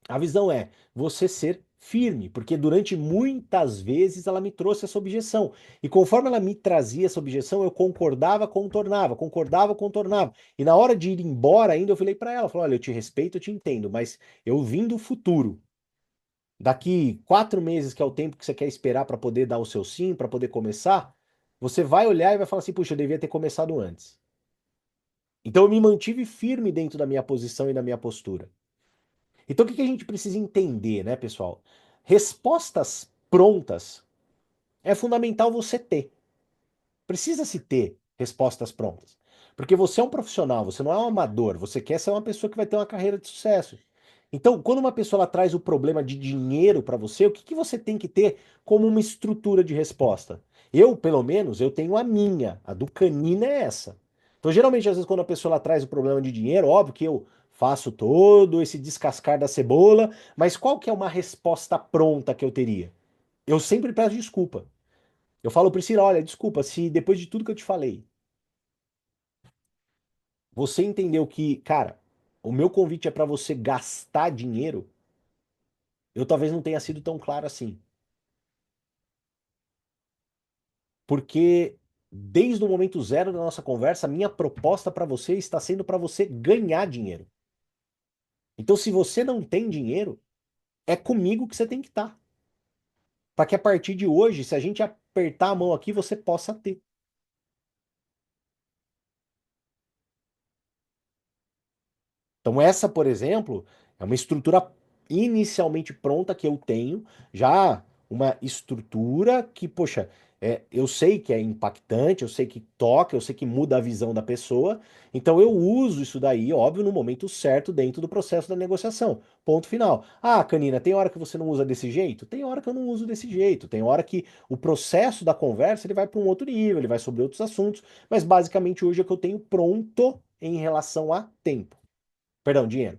A visão é você ser firme, porque durante muitas vezes ela me trouxe essa objeção. E conforme ela me trazia essa objeção, eu concordava, contornava, concordava, contornava. E na hora de ir embora ainda, eu falei para ela, falei, olha, eu te respeito, eu te entendo, mas eu vim do futuro. Daqui 4 meses, que é o tempo que você quer esperar para poder dar o seu sim, para poder começar, você vai olhar e vai falar assim, puxa, eu devia ter começado antes. Então eu me mantive firme dentro da minha posição e da minha postura. Então, o que que a gente precisa entender, né, pessoal? Respostas prontas é fundamental você ter. Precisa se ter respostas prontas. Porque você é um profissional, você não é um amador, você quer ser uma pessoa que vai ter uma carreira de sucesso. Então, quando uma pessoa ela traz o problema de dinheiro para você, o que que você tem que ter como uma estrutura de resposta? Eu, pelo menos, eu tenho a minha. A do Canina é essa. Então, geralmente, às vezes, quando a pessoa ela traz o problema de dinheiro, óbvio que eu faço todo esse descascar da cebola, mas qual que é uma resposta pronta que eu teria? Eu sempre peço desculpa. Eu falo, Priscila, olha, desculpa, se depois de tudo que eu te falei, você entendeu que, cara, o meu convite é para você gastar dinheiro, Eu talvez não tenha sido tão claro assim. Porque desde o momento zero da nossa conversa, a minha proposta para você está sendo para você ganhar dinheiro. Então, se você não tem dinheiro, é comigo que você tem que estar. Para que a partir de hoje, se a gente apertar a mão aqui, você possa ter. Então, essa, por exemplo, é uma estrutura inicialmente pronta que eu tenho, já uma estrutura que, poxa, eu sei que é impactante, eu sei que toca, eu sei que muda a visão da pessoa, então eu uso isso daí, óbvio, no momento certo dentro do processo da negociação. Ponto final. Ah, Canina, tem hora que você não usa desse jeito? Tem hora que eu não uso desse jeito. Tem hora que o processo da conversa ele vai para um outro nível, ele vai sobre outros assuntos, mas basicamente hoje é o que eu tenho pronto em relação a tempo. Perdão, dinheiro.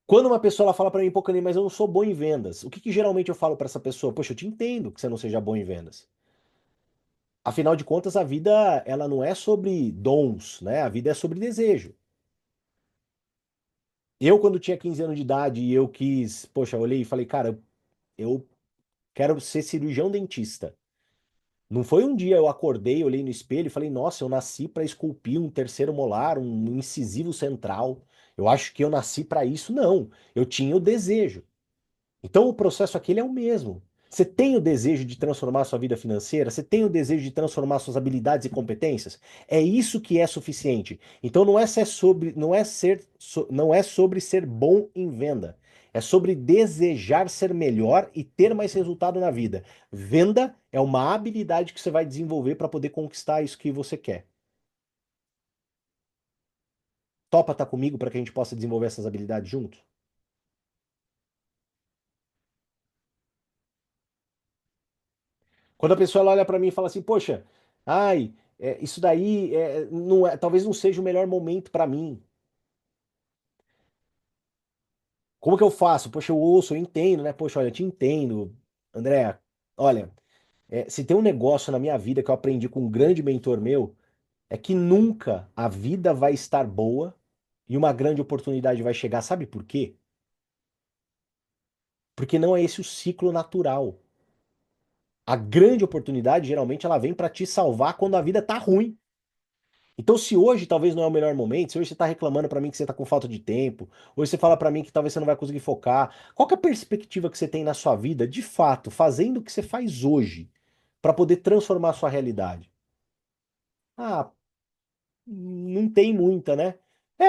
Quando uma pessoa ela fala para mim, pô, Canê, mas eu não sou bom em vendas, o que que geralmente eu falo para essa pessoa? Poxa, eu te entendo que você não seja bom em vendas. Afinal de contas, a vida ela não é sobre dons, né? A vida é sobre desejo. Eu, quando tinha 15 anos de idade e eu quis, poxa, eu olhei e falei, cara, eu quero ser cirurgião dentista. Não foi um dia eu acordei, olhei no espelho e falei, nossa, eu nasci para esculpir um terceiro molar, um incisivo central. Eu acho que eu nasci para isso. Não, eu tinha o desejo. Então o processo aqui ele é o mesmo. Você tem o desejo de transformar a sua vida financeira? Você tem o desejo de transformar suas habilidades e competências? É isso que é suficiente. Então não é ser sobre, não é sobre ser bom em venda. É sobre desejar ser melhor e ter mais resultado na vida. Venda é uma habilidade que você vai desenvolver para poder conquistar isso que você quer. Topa estar comigo para que a gente possa desenvolver essas habilidades juntos? Quando a pessoa ela olha para mim e fala assim, poxa, ai, isso daí não é, talvez não seja o melhor momento para mim. Como que eu faço? Poxa, eu ouço, eu entendo, né? Poxa, olha, eu te entendo, André. Olha, se tem um negócio na minha vida que eu aprendi com um grande mentor meu, é que nunca a vida vai estar boa e uma grande oportunidade vai chegar. Sabe por quê? Porque não é esse o ciclo natural. A grande oportunidade, geralmente, ela vem para te salvar quando a vida tá ruim. Então, se hoje talvez não é o melhor momento, se hoje você está reclamando para mim que você está com falta de tempo, hoje você fala para mim que talvez você não vai conseguir focar, qual que é a perspectiva que você tem na sua vida, de fato, fazendo o que você faz hoje, para poder transformar a sua realidade? Ah, não tem muita, né?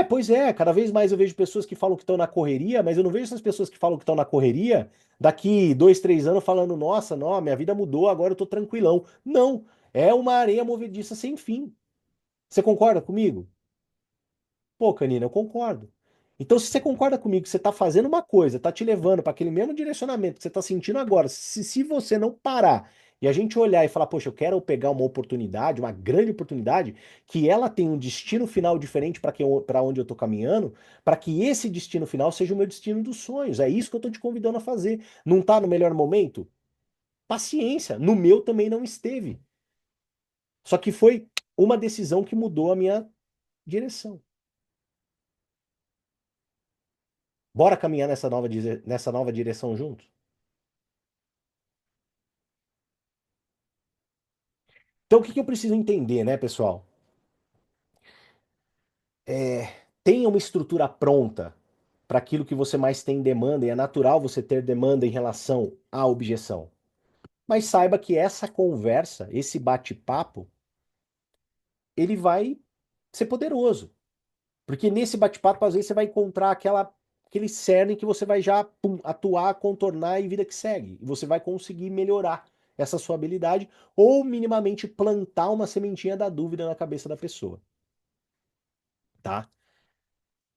Pois é, cada vez mais eu vejo pessoas que falam que estão na correria, mas eu não vejo essas pessoas que falam que estão na correria daqui 2, 3 anos falando, nossa, não, minha vida mudou, agora eu tô tranquilão. Não, é uma areia movediça sem fim. Você concorda comigo? Pô, Canina, eu concordo. Então, se você concorda comigo que você está fazendo uma coisa, está te levando para aquele mesmo direcionamento que você está sentindo agora, se você não parar e a gente olhar e falar, poxa, eu quero pegar uma oportunidade, uma grande oportunidade, que ela tem um destino final diferente para onde eu estou caminhando, para que esse destino final seja o meu destino dos sonhos. É isso que eu estou te convidando a fazer. Não está no melhor momento? Paciência. No meu também não esteve. Só que foi uma decisão que mudou a minha direção. Bora caminhar nessa nova direção juntos? Então, o que que eu preciso entender, né, pessoal? Tenha uma estrutura pronta para aquilo que você mais tem demanda, e é natural você ter demanda em relação à objeção. Mas saiba que essa conversa, esse bate-papo, ele vai ser poderoso. Porque nesse bate-papo, às vezes, você vai encontrar aquele cerne que você vai já pum, atuar, contornar e vida que segue. E você vai conseguir melhorar essa sua habilidade ou minimamente plantar uma sementinha da dúvida na cabeça da pessoa, tá?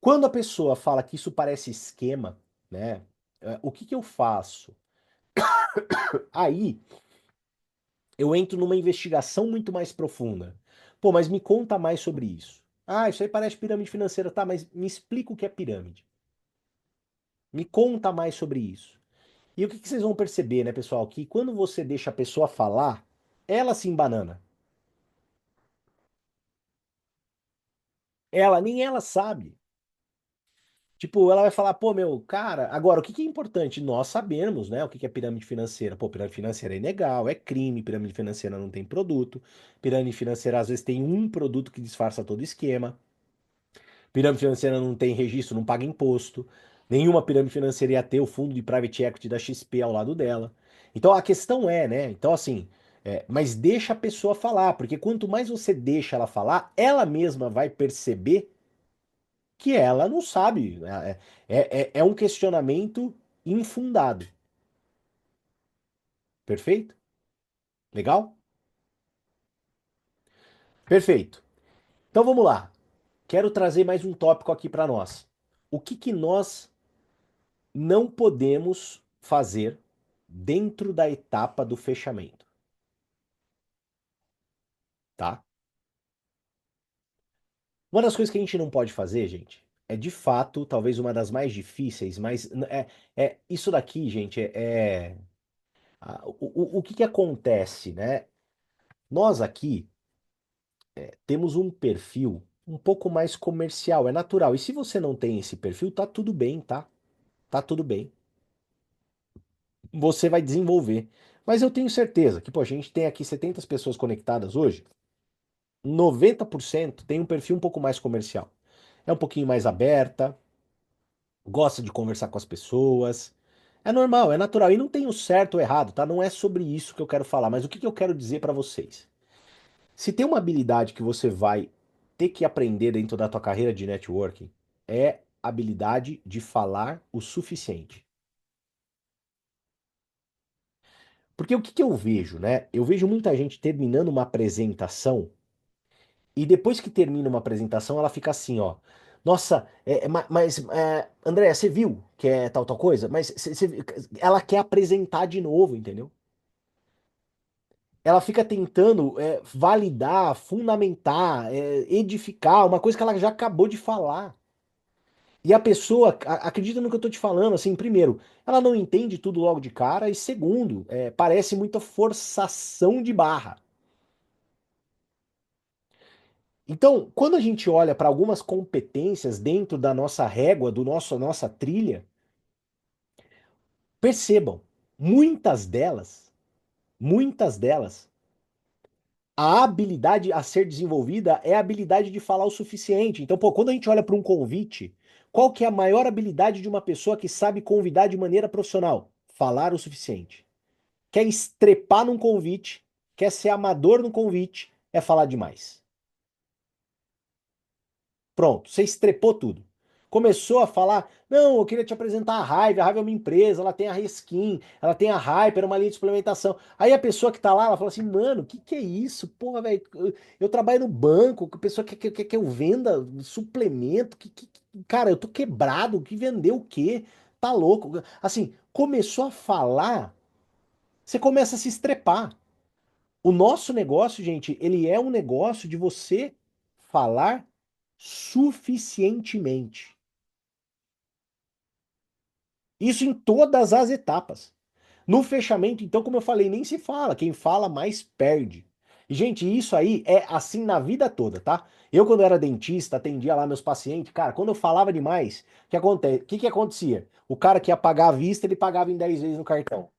Quando a pessoa fala que isso parece esquema, né? O que que eu faço? Aí eu entro numa investigação muito mais profunda. Pô, mas me conta mais sobre isso. Ah, isso aí parece pirâmide financeira, tá? Mas me explica o que é pirâmide. Me conta mais sobre isso. E o que que vocês vão perceber, né, pessoal? Que quando você deixa a pessoa falar, ela se embanana. Nem ela sabe. Tipo, ela vai falar, pô, meu, cara, agora o que que é importante? Nós sabemos, né, o que que é pirâmide financeira. Pô, pirâmide financeira é ilegal, é crime, pirâmide financeira não tem produto, pirâmide financeira às vezes tem um produto que disfarça todo o esquema, pirâmide financeira não tem registro, não paga imposto, nenhuma pirâmide financeira ia ter o fundo de private equity da XP ao lado dela. Então a questão é, né, então assim, mas deixa a pessoa falar, porque quanto mais você deixa ela falar, ela mesma vai perceber que ela não sabe. É um questionamento infundado. Perfeito? Legal? Perfeito. Então vamos lá. Quero trazer mais um tópico aqui para nós. O que que nós não podemos fazer dentro da etapa do fechamento, tá? Uma das coisas que a gente não pode fazer, gente, é de fato, talvez uma das mais difíceis, mas isso daqui, gente, o que que acontece, né? Nós aqui temos um perfil um pouco mais comercial, é natural. E se você não tem esse perfil, tá tudo bem, tá? Tá tudo bem. Você vai desenvolver. Mas eu tenho certeza que, pô, a gente tem aqui 70 pessoas conectadas hoje, 90% tem um perfil um pouco mais comercial. É um pouquinho mais aberta, gosta de conversar com as pessoas. É normal, é natural. E não tem o certo ou errado, tá? Não é sobre isso que eu quero falar, mas o que que eu quero dizer para vocês? Se tem uma habilidade que você vai ter que aprender dentro da tua carreira de networking, é a habilidade de falar o suficiente. Porque o que que eu vejo, né? Eu vejo muita gente terminando uma apresentação e depois que termina uma apresentação, ela fica assim, ó. Nossa, André, você viu que é tal, tal coisa? Ela quer apresentar de novo, entendeu? Ela fica tentando validar, fundamentar, edificar uma coisa que ela já acabou de falar. E a pessoa acredita no que eu tô te falando, assim, primeiro, ela não entende tudo logo de cara, e segundo, parece muita forçação de barra. Então, quando a gente olha para algumas competências dentro da nossa régua, do nossa trilha, percebam, muitas delas, a habilidade a ser desenvolvida é a habilidade de falar o suficiente. Então, pô, quando a gente olha para um convite, qual que é a maior habilidade de uma pessoa que sabe convidar de maneira profissional? Falar o suficiente. Quer estrepar num convite, quer ser amador no convite, é falar demais. Pronto, você estrepou tudo. Começou a falar, não, eu queria te apresentar a Hive é uma empresa, ela tem a Reskin, ela tem a Hyper, uma linha de suplementação. Aí a pessoa que tá lá, ela fala assim, mano, que é isso? Porra, velho, eu trabalho no banco, a pessoa quer que eu venda suplemento, cara, eu tô quebrado, que vendeu o quê? Tá louco? Assim, começou a falar, você começa a se estrepar. O nosso negócio, gente, ele é um negócio de você falar suficientemente. Isso em todas as etapas. No fechamento, então, como eu falei, nem se fala. Quem fala mais perde. E, gente, isso aí é assim na vida toda, tá? Eu, quando era dentista, atendia lá meus pacientes, cara, quando eu falava demais, o que que acontecia? O cara que ia pagar à vista, ele pagava em 10 vezes no cartão.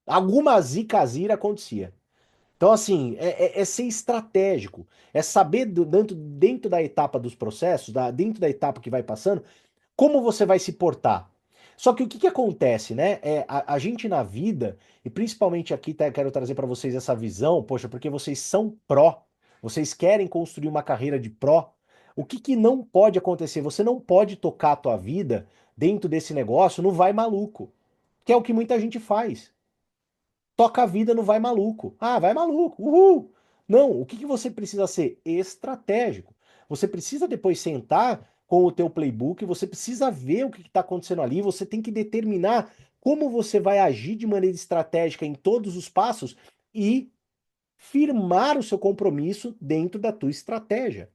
Alguma zicazira acontecia. Então, assim, é ser estratégico, é saber dentro da etapa dos processos, dentro da etapa que vai passando, como você vai se portar. Só que o que que acontece, né? A gente na vida, e principalmente aqui, quero trazer para vocês essa visão, poxa, porque vocês são pró, vocês querem construir uma carreira de pró. O que que não pode acontecer? Você não pode tocar a tua vida dentro desse negócio no vai maluco, que é o que muita gente faz. Toca a vida no vai maluco. Ah, vai maluco, uhul! Não, o que que você precisa ser? Estratégico. Você precisa depois sentar com o teu playbook, você precisa ver o que está acontecendo ali, você tem que determinar como você vai agir de maneira estratégica em todos os passos e firmar o seu compromisso dentro da tua estratégia.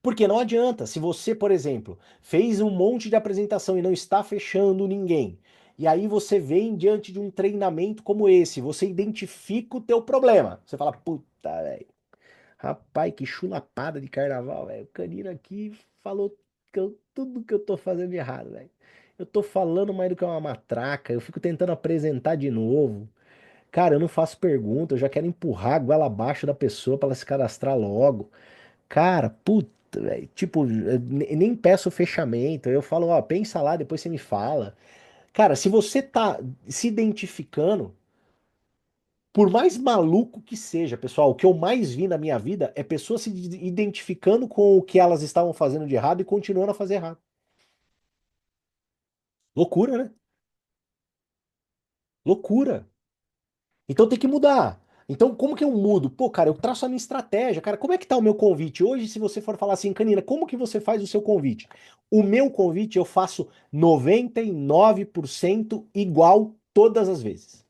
Porque não adianta, se você, por exemplo, fez um monte de apresentação e não está fechando ninguém, e aí você vem diante de um treinamento como esse, você identifica o teu problema. Você fala, puta, velho, Rapaz, que chulapada de carnaval, velho. O Canino aqui falou tudo que eu tô fazendo de errado, velho. Eu tô falando mais do que uma matraca, eu fico tentando apresentar de novo. Cara, eu não faço pergunta, eu já quero empurrar a goela abaixo da pessoa pra ela se cadastrar logo. Cara, puta, velho. Tipo, eu nem peço fechamento. Eu falo, ó, pensa lá, depois você me fala. Cara, se você tá se identificando, por mais maluco que seja, pessoal, o que eu mais vi na minha vida é pessoas se identificando com o que elas estavam fazendo de errado e continuando a fazer errado. Loucura, né? Loucura. Então tem que mudar. Então, como que eu mudo? Pô, cara, eu traço a minha estratégia. Cara, como é que tá o meu convite? Hoje, se você for falar assim, Canina, como que você faz o seu convite? O meu convite eu faço 99% igual todas as vezes.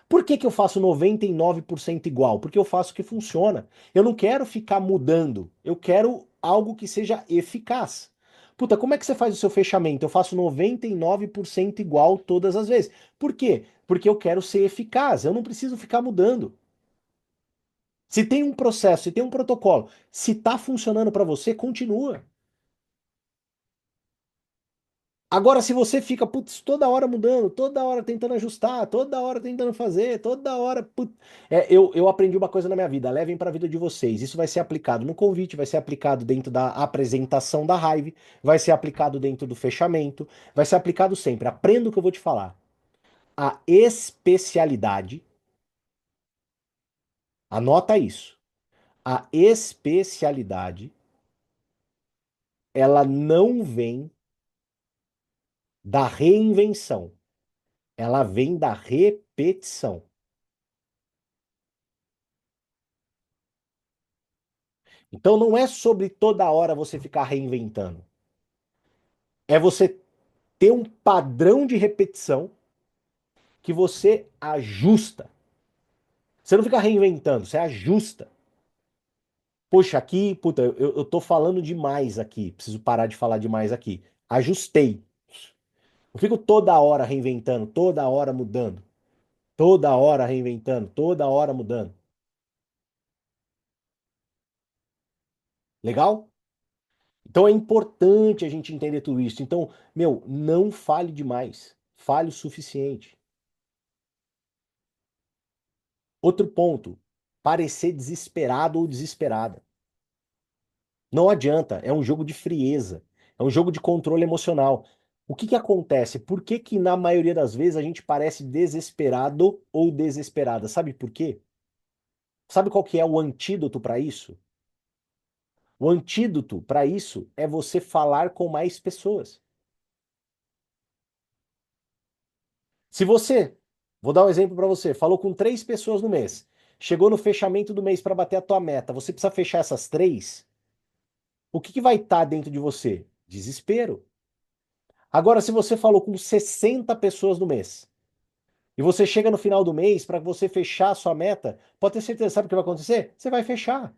Por que que eu faço 99% igual? Porque eu faço o que funciona. Eu não quero ficar mudando. Eu quero algo que seja eficaz. Puta, como é que você faz o seu fechamento? Eu faço 99% igual todas as vezes. Por quê? Porque eu quero ser eficaz. Eu não preciso ficar mudando. Se tem um processo, se tem um protocolo, se tá funcionando para você, continua. Agora, se você fica, putz, toda hora mudando, toda hora tentando ajustar, toda hora tentando fazer, toda hora. Putz, eu aprendi uma coisa na minha vida, levem para a vida de vocês. Isso vai ser aplicado no convite, vai ser aplicado dentro da apresentação da Hive, vai ser aplicado dentro do fechamento, vai ser aplicado sempre. Aprenda o que eu vou te falar. A especialidade, anota isso. A especialidade, ela não vem da reinvenção, ela vem da repetição. Então não é sobre toda hora você ficar reinventando. É você ter um padrão de repetição que você ajusta. Você não fica reinventando, você ajusta. Poxa, aqui, puta, eu tô falando demais aqui. Preciso parar de falar demais aqui. Ajustei. Não fico toda hora reinventando, toda hora mudando. Toda hora reinventando, toda hora mudando. Legal? Então é importante a gente entender tudo isso. Então, meu, não fale demais. Fale o suficiente. Outro ponto, parecer desesperado ou desesperada. Não adianta, é um jogo de frieza, é um jogo de controle emocional. O que que acontece? Por que que na maioria das vezes a gente parece desesperado ou desesperada? Sabe por quê? Sabe qual que é o antídoto para isso? O antídoto para isso é você falar com mais pessoas. Se você, vou dar um exemplo para você, falou com 3 pessoas no mês, chegou no fechamento do mês para bater a tua meta, você precisa fechar essas 3. O que que vai estar dentro de você? Desespero. Agora, se você falou com 60 pessoas no mês e você chega no final do mês para você fechar a sua meta, pode ter certeza, sabe o que vai acontecer? Você vai fechar.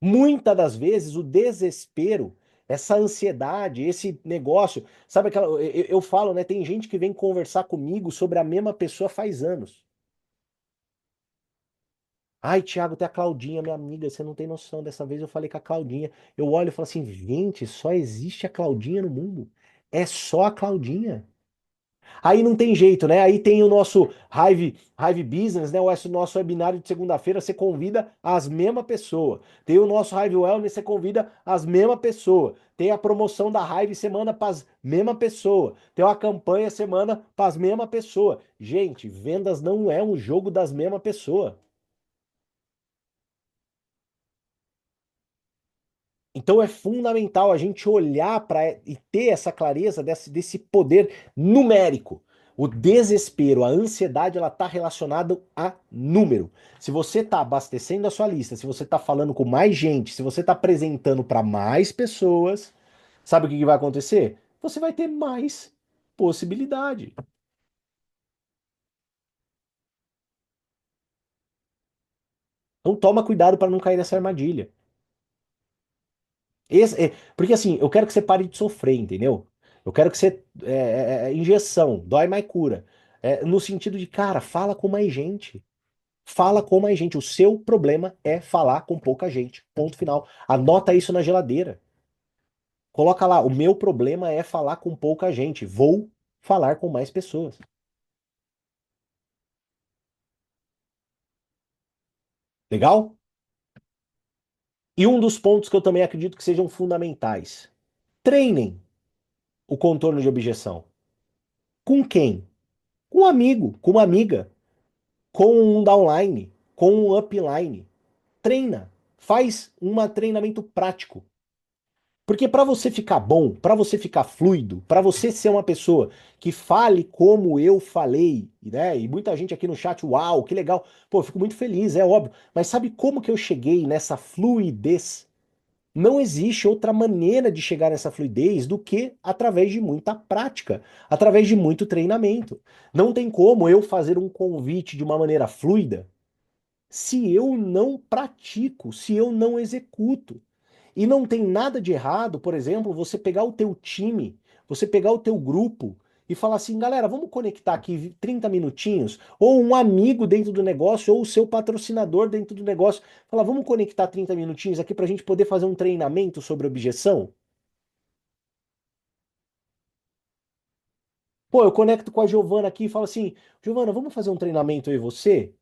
Muitas das vezes o desespero, essa ansiedade, esse negócio, sabe aquela, eu falo, né, tem gente que vem conversar comigo sobre a mesma pessoa faz anos. Ai, Thiago, tem a Claudinha, minha amiga, você não tem noção. Dessa vez eu falei com a Claudinha. Eu olho e falo assim, gente, só existe a Claudinha no mundo. É só a Claudinha. Aí não tem jeito, né? Aí tem o nosso Hive Business, né? O nosso webinário de segunda-feira, você convida as mesmas pessoas. Tem o nosso Hive Wellness, você convida as mesmas pessoas. Tem a promoção da Hive semana para as mesmas pessoas. Tem uma campanha semana para as mesmas pessoas. Gente, vendas não é um jogo das mesmas pessoas. Então é fundamental a gente olhar para e ter essa clareza desse poder numérico. O desespero, a ansiedade, ela está relacionada a número. Se você está abastecendo a sua lista, se você está falando com mais gente, se você está apresentando para mais pessoas, sabe o que vai acontecer? Você vai ter mais possibilidade. Então toma cuidado para não cair nessa armadilha. Porque assim, eu quero que você pare de sofrer, entendeu? Eu quero que você. Injeção, dói mais cura. No sentido de, cara, fala com mais gente. Fala com mais gente. O seu problema é falar com pouca gente. Ponto final. Anota isso na geladeira. Coloca lá, o meu problema é falar com pouca gente. Vou falar com mais pessoas. Legal? E um dos pontos que eu também acredito que sejam fundamentais. Treinem o contorno de objeção. Com quem? Com um amigo, com uma amiga, com um downline, com um upline. Treina. Faz um treinamento prático. Porque para você ficar bom, para você ficar fluido, para você ser uma pessoa que fale como eu falei, né? E muita gente aqui no chat, uau, que legal. Pô, eu fico muito feliz, é óbvio. Mas sabe como que eu cheguei nessa fluidez? Não existe outra maneira de chegar nessa fluidez do que através de muita prática, através de muito treinamento. Não tem como eu fazer um convite de uma maneira fluida se eu não pratico, se eu não executo. E não tem nada de errado, por exemplo, você pegar o teu time, você pegar o teu grupo e falar assim, galera, vamos conectar aqui 30 minutinhos, ou um amigo dentro do negócio, ou o seu patrocinador dentro do negócio, falar, vamos conectar 30 minutinhos aqui para a gente poder fazer um treinamento sobre objeção? Pô, eu conecto com a Giovana aqui e falo assim, Giovana, vamos fazer um treinamento aí você?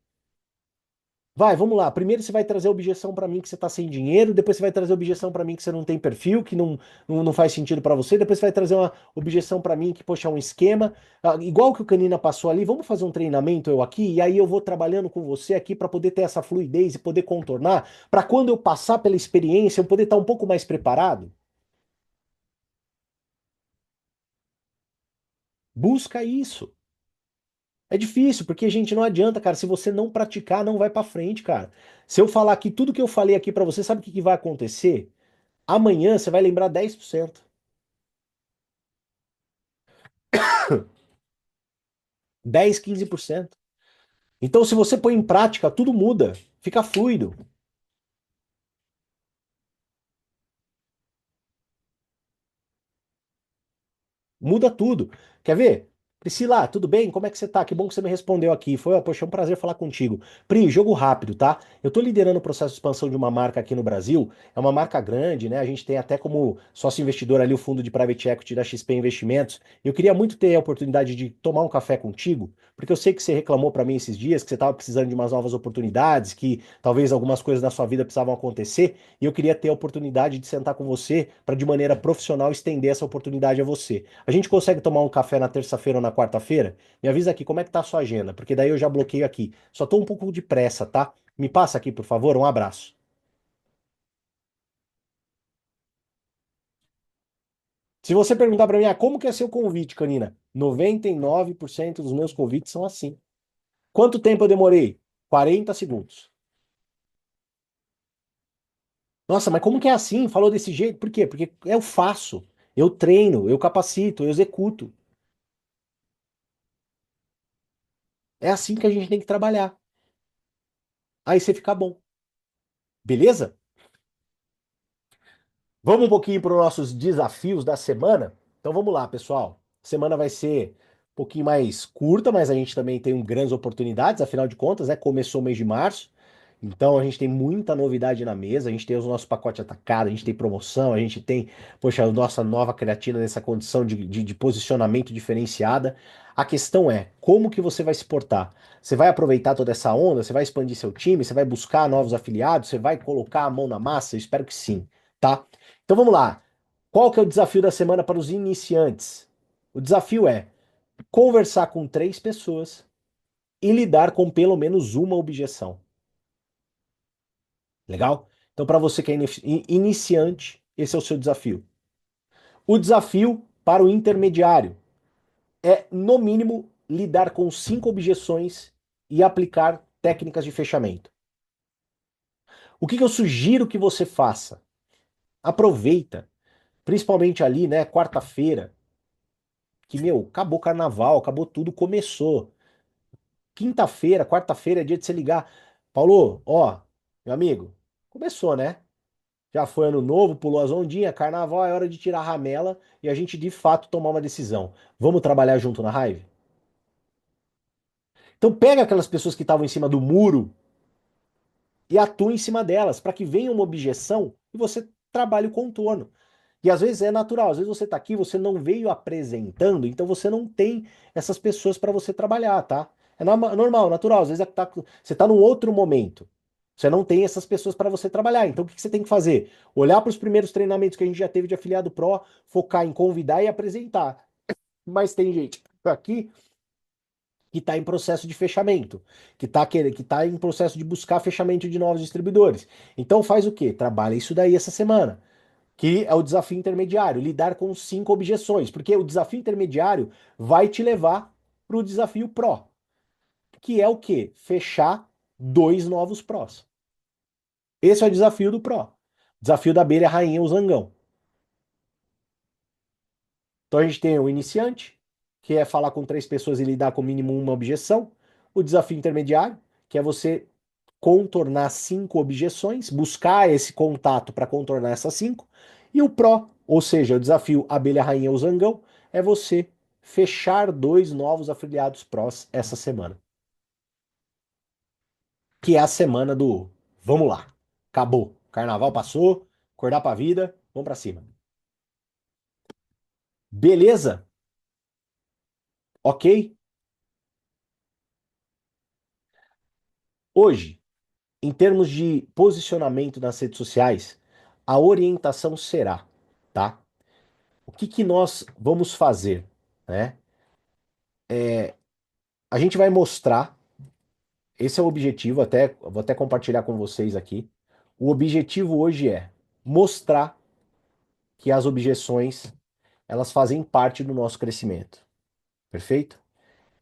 Vai, vamos lá. Primeiro você vai trazer a objeção para mim que você tá sem dinheiro, depois você vai trazer a objeção para mim que você não tem perfil, que não faz sentido para você, depois você vai trazer uma objeção para mim que, poxa, é um esquema, igual que o Canina passou ali, vamos fazer um treinamento eu aqui, e aí eu vou trabalhando com você aqui para poder ter essa fluidez e poder contornar, para quando eu passar pela experiência eu poder estar um pouco mais preparado. Busca isso. É difícil, porque, gente, não adianta, cara. Se você não praticar, não vai pra frente, cara. Se eu falar aqui tudo que eu falei aqui pra você, sabe o que que vai acontecer? Amanhã você vai lembrar 10%, 10, 15%. Então, se você põe em prática, tudo muda, fica fluido. Muda tudo. Quer ver? Priscila, tudo bem? Como é que você tá? Que bom que você me respondeu aqui. Foi, ó, poxa, um prazer falar contigo. Pri, jogo rápido, tá? Eu tô liderando o processo de expansão de uma marca aqui no Brasil. É uma marca grande, né? A gente tem até como sócio investidor ali o fundo de private equity da XP Investimentos. Eu queria muito ter a oportunidade de tomar um café contigo, porque eu sei que você reclamou para mim esses dias que você estava precisando de umas novas oportunidades, que talvez algumas coisas na sua vida precisavam acontecer, e eu queria ter a oportunidade de sentar com você para de maneira profissional estender essa oportunidade a você. A gente consegue tomar um café na terça-feira ou na quarta-feira? Me avisa aqui como é que tá a sua agenda, porque daí eu já bloqueio aqui. Só tô um pouco de pressa, tá? Me passa aqui, por favor, um abraço. Se você perguntar para mim, como que é seu convite, Canina? 99% dos meus convites são assim. Quanto tempo eu demorei? 40 segundos. Nossa, mas como que é assim? Falou desse jeito? Por quê? Porque eu faço, eu treino, eu capacito, eu executo. É assim que a gente tem que trabalhar. Aí você fica bom. Beleza? Vamos um pouquinho para os nossos desafios da semana? Então vamos lá, pessoal. Semana vai ser um pouquinho mais curta, mas a gente também tem grandes oportunidades, afinal de contas, né? Começou o mês de março, então a gente tem muita novidade na mesa, a gente tem os nossos pacotes atacados, a gente tem promoção, a gente tem, poxa, a nossa nova creatina nessa condição de posicionamento diferenciada. A questão é, como que você vai se portar? Você vai aproveitar toda essa onda? Você vai expandir seu time? Você vai buscar novos afiliados? Você vai colocar a mão na massa? Eu espero que sim, tá? Então vamos lá. Qual que é o desafio da semana para os iniciantes? O desafio é conversar com 3 pessoas e lidar com pelo menos uma objeção. Legal? Então, para você que é iniciante, esse é o seu desafio. O desafio para o intermediário é, no mínimo, lidar com 5 objeções e aplicar técnicas de fechamento. O que que eu sugiro que você faça? Aproveita, principalmente ali, né, quarta-feira, que, meu, acabou o carnaval, acabou tudo, começou. Quinta-feira, quarta-feira é dia de você ligar. Paulo, ó, meu amigo, começou, né? Já foi ano novo, pulou as ondinhas, carnaval é hora de tirar a ramela e a gente de fato tomar uma decisão. Vamos trabalhar junto na Hive? Então pega aquelas pessoas que estavam em cima do muro e atua em cima delas, para que venha uma objeção e você trabalhe o contorno. E às vezes é natural, às vezes você está aqui, você não veio apresentando, então você não tem essas pessoas para você trabalhar, tá? É normal, natural, às vezes você está num outro momento. Você não tem essas pessoas para você trabalhar. Então o que você tem que fazer? Olhar para os primeiros treinamentos que a gente já teve de afiliado pro, focar em convidar e apresentar. Mas tem gente aqui que está em processo de fechamento, que tá em processo de buscar fechamento de novos distribuidores. Então faz o quê? Trabalha isso daí essa semana, que é o desafio intermediário, lidar com 5 objeções, porque o desafio intermediário vai te levar para o desafio pró, que é o quê? Fechar 2 novos prós. Esse é o desafio do pró. Desafio da abelha rainha, o zangão. Então a gente tem o iniciante, que é falar com 3 pessoas e lidar com mínimo uma objeção. O desafio intermediário, que é você contornar 5 objeções, buscar esse contato para contornar essas 5. E o pró, ou seja, o desafio abelha rainha ou zangão, é você fechar 2 novos afiliados prós essa semana. Que é a semana do vamos lá, acabou. Carnaval passou, acordar pra vida, vamos pra cima. Beleza? Ok? Hoje, em termos de posicionamento nas redes sociais, a orientação será, tá? O que que nós vamos fazer, né? A gente vai mostrar, esse é o objetivo, vou até compartilhar com vocês aqui. O objetivo hoje é mostrar que as objeções, elas fazem parte do nosso crescimento. Perfeito?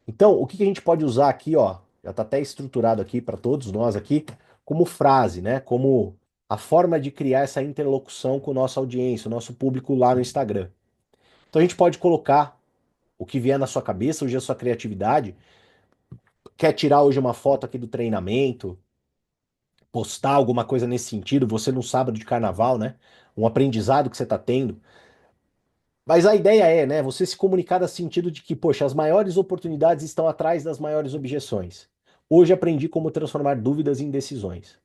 Então, o que que a gente pode usar aqui, ó, já está até estruturado aqui para todos nós aqui, como frase, né? Como a forma de criar essa interlocução com a nossa audiência, o nosso público lá no Instagram. Então a gente pode colocar o que vier na sua cabeça, hoje a sua criatividade. Quer tirar hoje uma foto aqui do treinamento, postar alguma coisa nesse sentido, você no sábado de carnaval, né? Um aprendizado que você está tendo. Mas a ideia é, né, você se comunicar no sentido de que, poxa, as maiores oportunidades estão atrás das maiores objeções. Hoje aprendi como transformar dúvidas em decisões.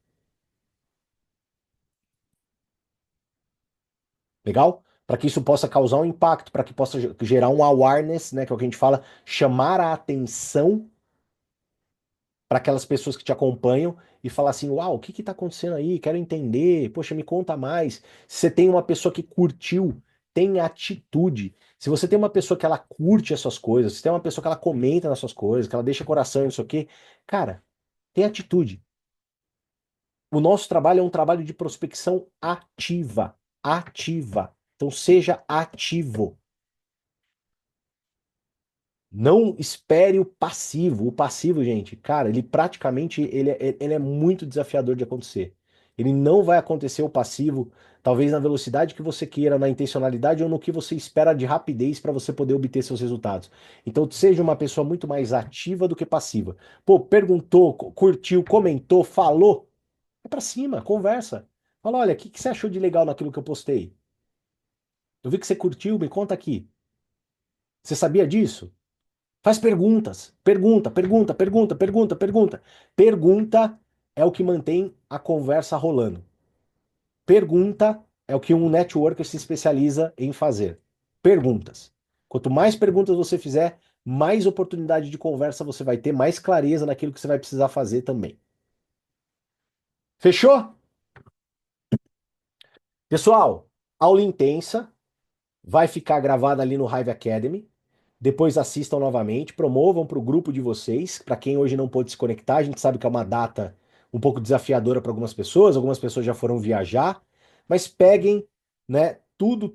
Legal? Para que isso possa causar um impacto, para que possa gerar um awareness, né, que é o que a gente fala, chamar a atenção para aquelas pessoas que te acompanham e falar assim: uau, o que está acontecendo aí? Quero entender, poxa, me conta mais. Se você tem uma pessoa que curtiu, tem atitude. Se você tem uma pessoa que ela curte as suas coisas, se tem uma pessoa que ela comenta nas suas coisas, que ela deixa coração, isso aqui, cara, tem atitude. O nosso trabalho é um trabalho de prospecção ativa. Ativa. Então seja ativo. Não espere o passivo. O passivo, gente, cara, ele praticamente ele é muito desafiador de acontecer. Ele não vai acontecer o passivo, talvez na velocidade que você queira, na intencionalidade ou no que você espera de rapidez para você poder obter seus resultados. Então, seja uma pessoa muito mais ativa do que passiva. Pô, perguntou, curtiu, comentou, falou, é para cima, conversa. Fala, olha, o que você achou de legal naquilo que eu postei? Eu vi que você curtiu, me conta aqui. Você sabia disso? Faz perguntas. Pergunta, pergunta, pergunta, pergunta, pergunta. Pergunta é o que mantém a conversa rolando. Pergunta é o que um networker se especializa em fazer. Perguntas. Quanto mais perguntas você fizer, mais oportunidade de conversa você vai ter, mais clareza naquilo que você vai precisar fazer também. Fechou? Pessoal, aula intensa vai ficar gravada ali no Hive Academy. Depois assistam novamente, promovam para o grupo de vocês. Para quem hoje não pôde se conectar, a gente sabe que é uma data um pouco desafiadora para algumas pessoas já foram viajar, mas peguem, né, tudo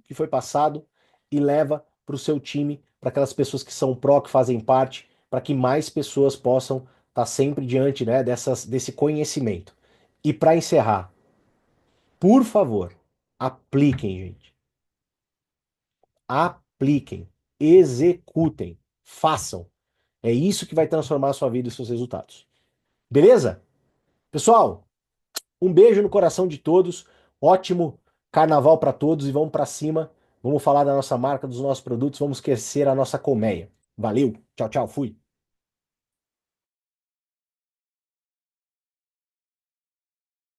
que foi passado e leva para o seu time, para aquelas pessoas que são pró, que fazem parte, para que mais pessoas possam estar sempre diante, né, desse conhecimento. E para encerrar, por favor, apliquem, gente. Apliquem, executem, façam. É isso que vai transformar a sua vida e seus resultados. Beleza? Pessoal, um beijo no coração de todos. Ótimo carnaval para todos e vamos para cima. Vamos falar da nossa marca, dos nossos produtos, vamos esquecer a nossa colmeia. Valeu, tchau, tchau, fui.